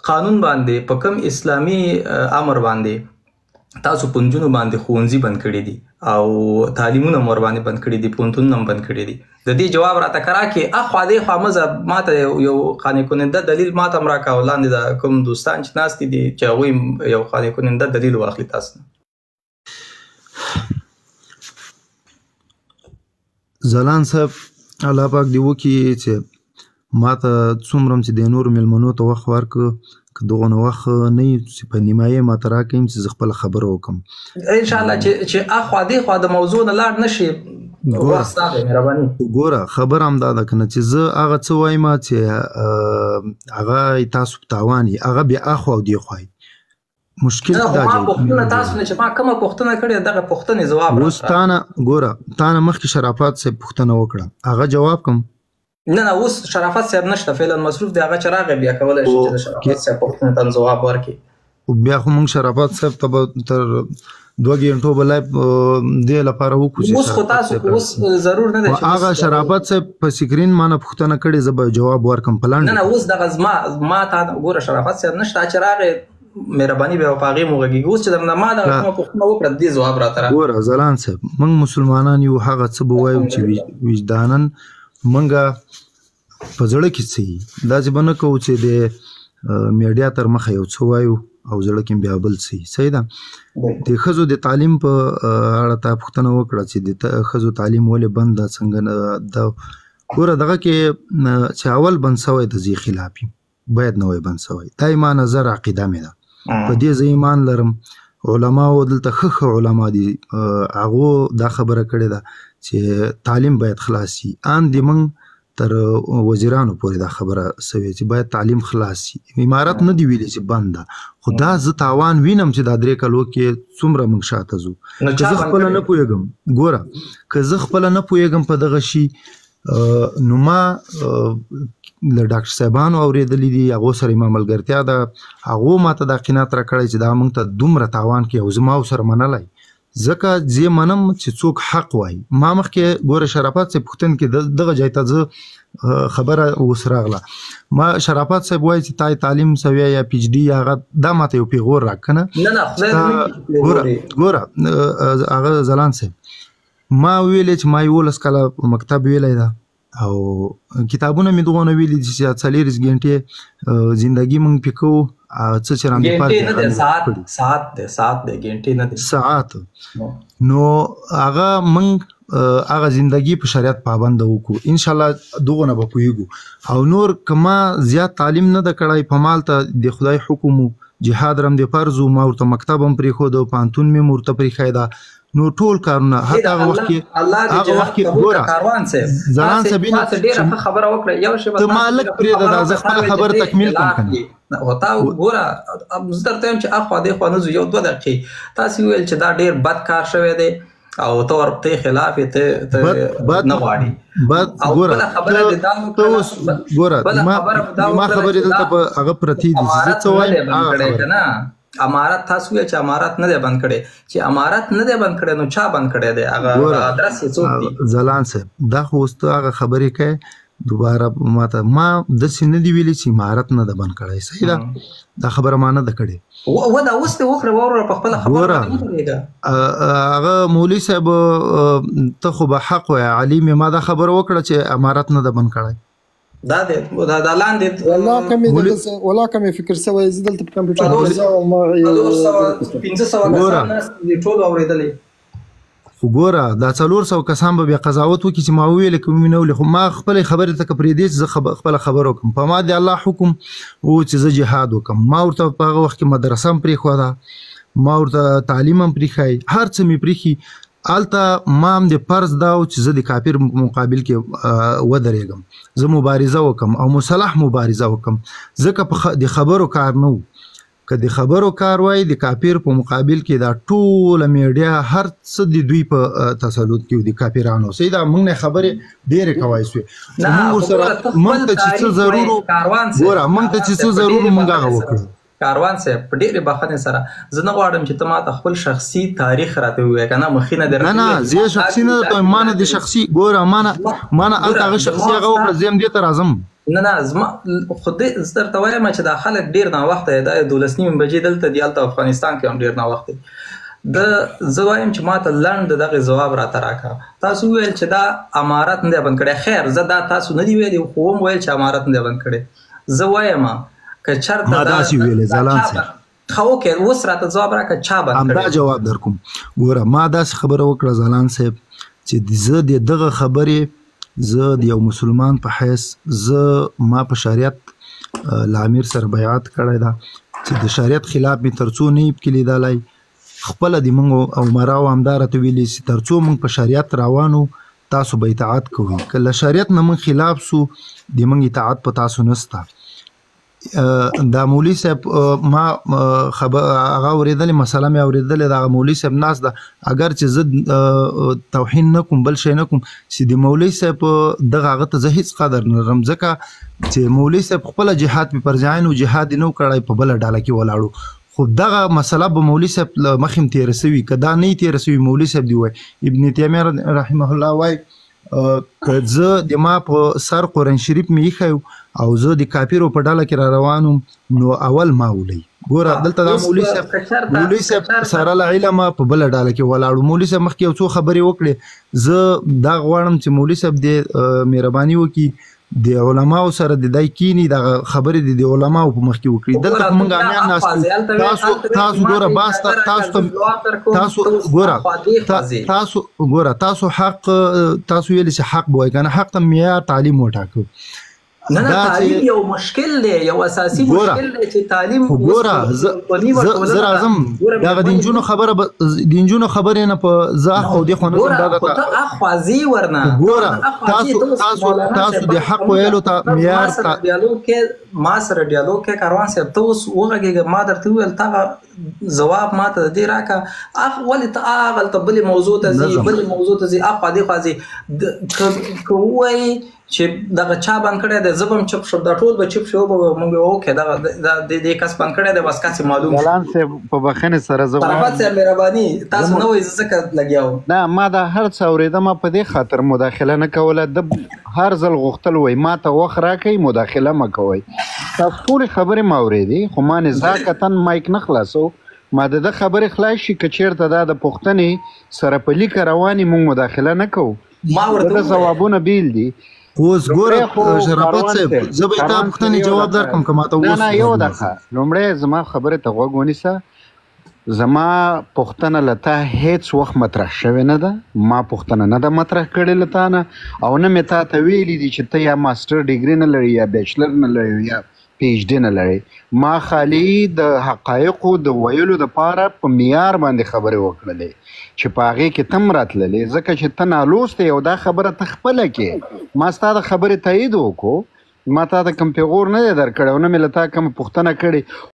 قانون باندې په کم اسلامي امر باندې تاسو په نجونو باندې ښوونځي بند کړي دي او تعلیمونه مو ورباندې بند کړي دي، پوهنتونونه هم بند کړي دي. د دې جواب راته که راکړې اخوا دېخوا مه ماته یو قانع کننده دلیل ماته هم راکړه او لاندې د کوم دوستان چې ناست دي چې هغوی یو قانع کننده دلیل واخلي تاسو نه. ځلان صاحب الله پاک دې وکړي چې ما ته څومره هم چې د نورو مېلمنو ته وخت ورکړه که دغونه وخت نه وي چې په نیمایي ما ته راکړئ چې زه خپله خبره وکړم انشاءالله چې اخوا دېخوا د موضوع نه لاړ نه شي. وخت ستا دی مهرباني. ګوره خبره هم دا ده که نه چې زه هغه څه وایم چې هغه تاسو په تاوان وي هغه بیا اخوا او دېخوا وي. مشکل دا ما پوښتنه تاسو نه چې ما کومه پوښتنه کړې دغه پوښتنې جواب اوس تانه ګوره تانه مخکې شرافت صاحب پوښتنه وکړه هغه جواب کوم. نه اوس شرافت صاحب نشته فعلا مصروف دی هغه چې راغی بیا کولی شي چې د شرافت صاحب پوښتنې ته جواب ورکړي. بیا خو موږ شرافت صاحب ته به تر 2 غنټو به لایف دې لپاره وکړو. اوس خو تاسو اوس ضرور نه دی چې هغه شرافت صاحب په سکرین ما نه پوښتنه کړې زه به جواب ورکړم په لاندې. نه اوس دغه ما ته ګوره شرافت صاحب نشته چې راغی مهرباني بیا په هغې مو غږېږي. اوس چې ما دغه کومه پوښتنه وکړه د دې ځواب راته راکړه. ګوره ځلان صاحب موږ مسلمانان یو هغه څه به وایو چې وجدانن موږ په زړه کې څه وي داسې به نه کوو چې د میډیا تر مخه یو څه وایو او زړه کې بیا بل څه وي. صحیح ده. د ښځو د تعلیم په اړه تا پوښتنه وکړه چې د ښځو تعلیم ولې بند ده څنګه نه ده. ګوره دغه کې چې اول بند سوی د زی خلاف باید نه وای بند سوی. دا ایما نظر عقیده مې ده په دې زه ایمان لرم. علماو دلته ښه علما دي هغو دا خبره کړې ده چې تعلیم باید خلاص شي. ان د موږ تر وزیرانو پورې دا خبره سوې چې باید تعلیم خلاص شي. امارت نه دی ویلي چې بند ده خو دا زه تاوان وینم چې دا 3 کالو کې څومره موږ شاته ځو. که زه خپله نه پوهېږم ګوره که زه خپله نه پوهېږم په دغه شي نو ما له ډاکټر صاحبانو اورېدلي دي هغو سره یې ما ملګرتیا ده هغو ما ته دا قناعت راکړی چې دا موږ ته دومره تاوان کوي او زه ما ورسره منلی ځکه زه منم چې څوک حق وایي. ما مخکې ګوره شرافت صاحب پوښتنه کې دغه ځای ته زه خبره اوس راغله ما شرافت صاحب وایي چې تا تعلیم سوی یا پی ایچ ډي هغه دا ماته یو پیغور راکنه. ګوره هغه ځلان صاحب ما ویلې چې ما 11 کاله مکتب ویلی ده او کتابونه مې دغونه ویلي چې 40 غنټې زندگی مونږ پې کوو څه چې راندې ساعت دی غنټې نه دی ساعت نو هغه مونږ هغه زندگی په شریعت پابنده وکړو انشاءالله دغونه به پوهېږو. او نور که ما زیات تعلیم نه ده کړی په مال ته د خدای حکم جهاد رم د فرض ما ورته مکتب هم پرېښود او پوهنتون مې ورته پرېښی ده نو ټول کارونه حتی هغه وخت کې ګوره ځلان صاحب ډېره خبره وکړه یو شی ته ما لږ پرېږده دا زه خپله خبره تکمیل کړم کنه تا ګوره زه درته وایم چې اخوا دېخوا نه ځو 1-2 دقیقې تاسې وویل چې دا ډېر بد کار شوی دی او ته ورته خلاف یې ته نه غواړي او بله خبره دې دا وکړه ګوره ما خبرې دلته په هغه پرتې دي زه څه وایم هغه خبره امارت تاسو وی چې امارت نه دی بند کړي چې امارت نه دی بند کړي نو چا بند کړي دی هغه ادرس یې څوک دی. ځلان صاحب دا خو اوس ته هغه خبرې کوي دوباره ما داسې نه دی ویلي چې امارت نه ده بند کړی. صحیح ده دا خبره ما نه ده کړې و دا اوس دې وکړه واوره په خپله خبره نه پوهېږه. هغه مولوي صاحب ته خو به حق وایه علي مې ما دا خبره وکړه چې امارت نه ده بند کړی. دا لاندې والله کمې فکر سوی زه دلته په کمپیوټر 1500 ټول اورېدلی خو ګوره دا 400 کسان به بیا قضاوت وکړي چې ما وویلې که مې نه ویلې خو ما خپلې خبرې ته که پرېږدې چې زه خپله خبره وکړم په ما د الله حکم و چې زه جهاد وکړم. ما ورته په هغه وخت کې مدرسه هم پرېښوده ما ورته تعلیم هم پرېښی هر څه مې پرېښي هلته ما هم د فرض دا و چې زه د کافر مقابل کې ودرېږم زه مبارزه وکړم او مسلح مبارزه وکړم ځکه د خبرو کار نه و. که د خبرو کار وای د کافر په مقابل کې دا ټوله میډیا هر څه د دوی په تسلط کې د کافرانو. صحیح ده موږ نه خبرې ډېرې کوای سوې موږ ورسره موږ ته چې څه ضرور ګوره موږ ته چې څه ضرور موږ هغه وکړو. کاروان صاحب په ډېرې بخښنې سره زه نه غواړم چې ته ماته خپل شخصي تاریخ راته ووایې که نه مخینه دې نه زه شخصي نه درته وایم ما نه د شخصي ګوره ما نه هلته هغه شخصي هغه وکړه زه هم دې ته راځم. نه زما خو زه درته وایم چې دا خلک ډېر ناوخته دی دا 12 بجې دلته دي هلته افغانستان کې هم ډېر ناوخته دی زه وایم چې ما ته لنډ دغه ځواب راته راکړه. تاسو وویل چې دا امارت نه دی بند کړی. خیر زه دا تاسو نه دی ویلي خو هم ویل چې امارت نه دی بند کړی. زه وایم که چېرته ما داسې ویلې ځلان صاحب. ښه اوکې اوس راته ځواب راکړه چا بند کړی. همدا جواب در کوم. ګوره ما داسې خبره وکړه ځلان صاحب چې زه د دغه خبرې زه د یو مسلمان په حیث ما په شریعت له امیر سره بیعت کړی ده چې د شریعت خلاف مې تر څو نه یې پکې لیدلی. خپله د موږ عمراو همدا راته ویلي چې تر څو موږ په شریعت روانو تاسو به اطاعت کوئ. که له شریعت نه موږ خلاف سو د موږ اطاعت په تاسو نسته. دا مولوي صاحب ما هغه اورېدلې مسله مې اورېدلې د هغه مولوي صاحب ناست ده. اگر چې زه توهین نه کوم بل شی نه کوم چې د مولوي صاحب دغه هغه ته زه هېڅ قدر نه لرم ځکه چې مولوي صاحب خپله جهاد په پرځایانو جهاد یې نه و کړی په بله ډله کې ولاړو. خو دغه مسله به مولوي صاحب مخې هم تېره سوي که دا نه یې تېره سوي مولوي صاحب دی وایي ابن تیمیه رحمه الله وایي که زه د ما په سر قرآن شریف مې ایښی او زه د کافرو په ډله کې را روان وم نو اول ما ولئ. ګوره دلته دا مولوي صاحب سره له علمه په بله ډله کې ولاړو. مولوي صاحب مخکې یو څو خبرې وکړې. زه دا غواړم چې مولوي صاحب دې مهرباني وکړي د علماو سره د دای کینی د خبرې د علماو په مخ کې وکړي. دلته موږ امیان ناست تاسو ګوره باس تاسو ګوره تاسو حق تاسو ویل چې حق بوای کنه حق ته معیار تعلیم وټاکو. نه تعلیم یو مشکل دی یو اساسي مشکل دی چې تعلیم زه راځم دغه د نجونو خبرې نه په زه خو دې خو نه دغه اخوازي ورنه ګوره تاسو د حق ویلو ته معیار ډیالوګ کې ما سره ډیالوګ کې کاروان صاحب ته اوس وغږېږه ما درته وویل تا ځواب ما ته دې راکړه ولې ته هغلته بلې موضوع ته ځي بلې موضوع ته ځي اخوا دې خوا ځي که ووایي چې دغه چا بند کړی دی زه به هم چپ شم دا ټول به چپ شي موږ به اوکې دغه دې کس بند کړی دی بس کسې معلوم ځلان صاحب په بخښنې سره زه طرفت صاحب مهرباني تاسو نه وایئ زه ځکه لګیا وم. نه ما دا هر څه اورېدم په دې خاطر مداخله نه کوله. د هر ځل غوښتل وایي ما ته وخت راکوئ مداخله مه کوئ. تاسو ټولې خبرې ما اورېدې خو ما نزاکتن مایک نه خلاصو. ما د ده خبرې خلاص شي که چېرته دا د پوښتنې سره په لیکه روانې موږ مداخله نه کوو. د ځوابونه بیل دي. اوس ګوره شرافت صاحب زه به تا پوښتنې جواب درکړم که ماته اوس نه یو دقیقه لومړی زما خبرې ته غوږ ونیسه. زما پوښتنه له تا هیڅ وخت مطرح شوې نه ده. ما پوښتنه نه ده مطرح کړې له تا نه او نه مې تا ته ویلي دي چې ته یا ماسټر ډیګري نه لري یا بیچلر نه لري یا پی ایچ ډي نه لري. ما خالي د حقایقو د ویلو دپاره په معیار باندې خبرې وکړلې چې په هغې کې ته هم راتللې ځکه چې ته نالوستی او دا خبره ته خپله کې ما ستا د خبرې تایید وکړو. ما تا ته کوم پیغور نه دی درکړی او نه مې له تا کومه پوښتنه کړې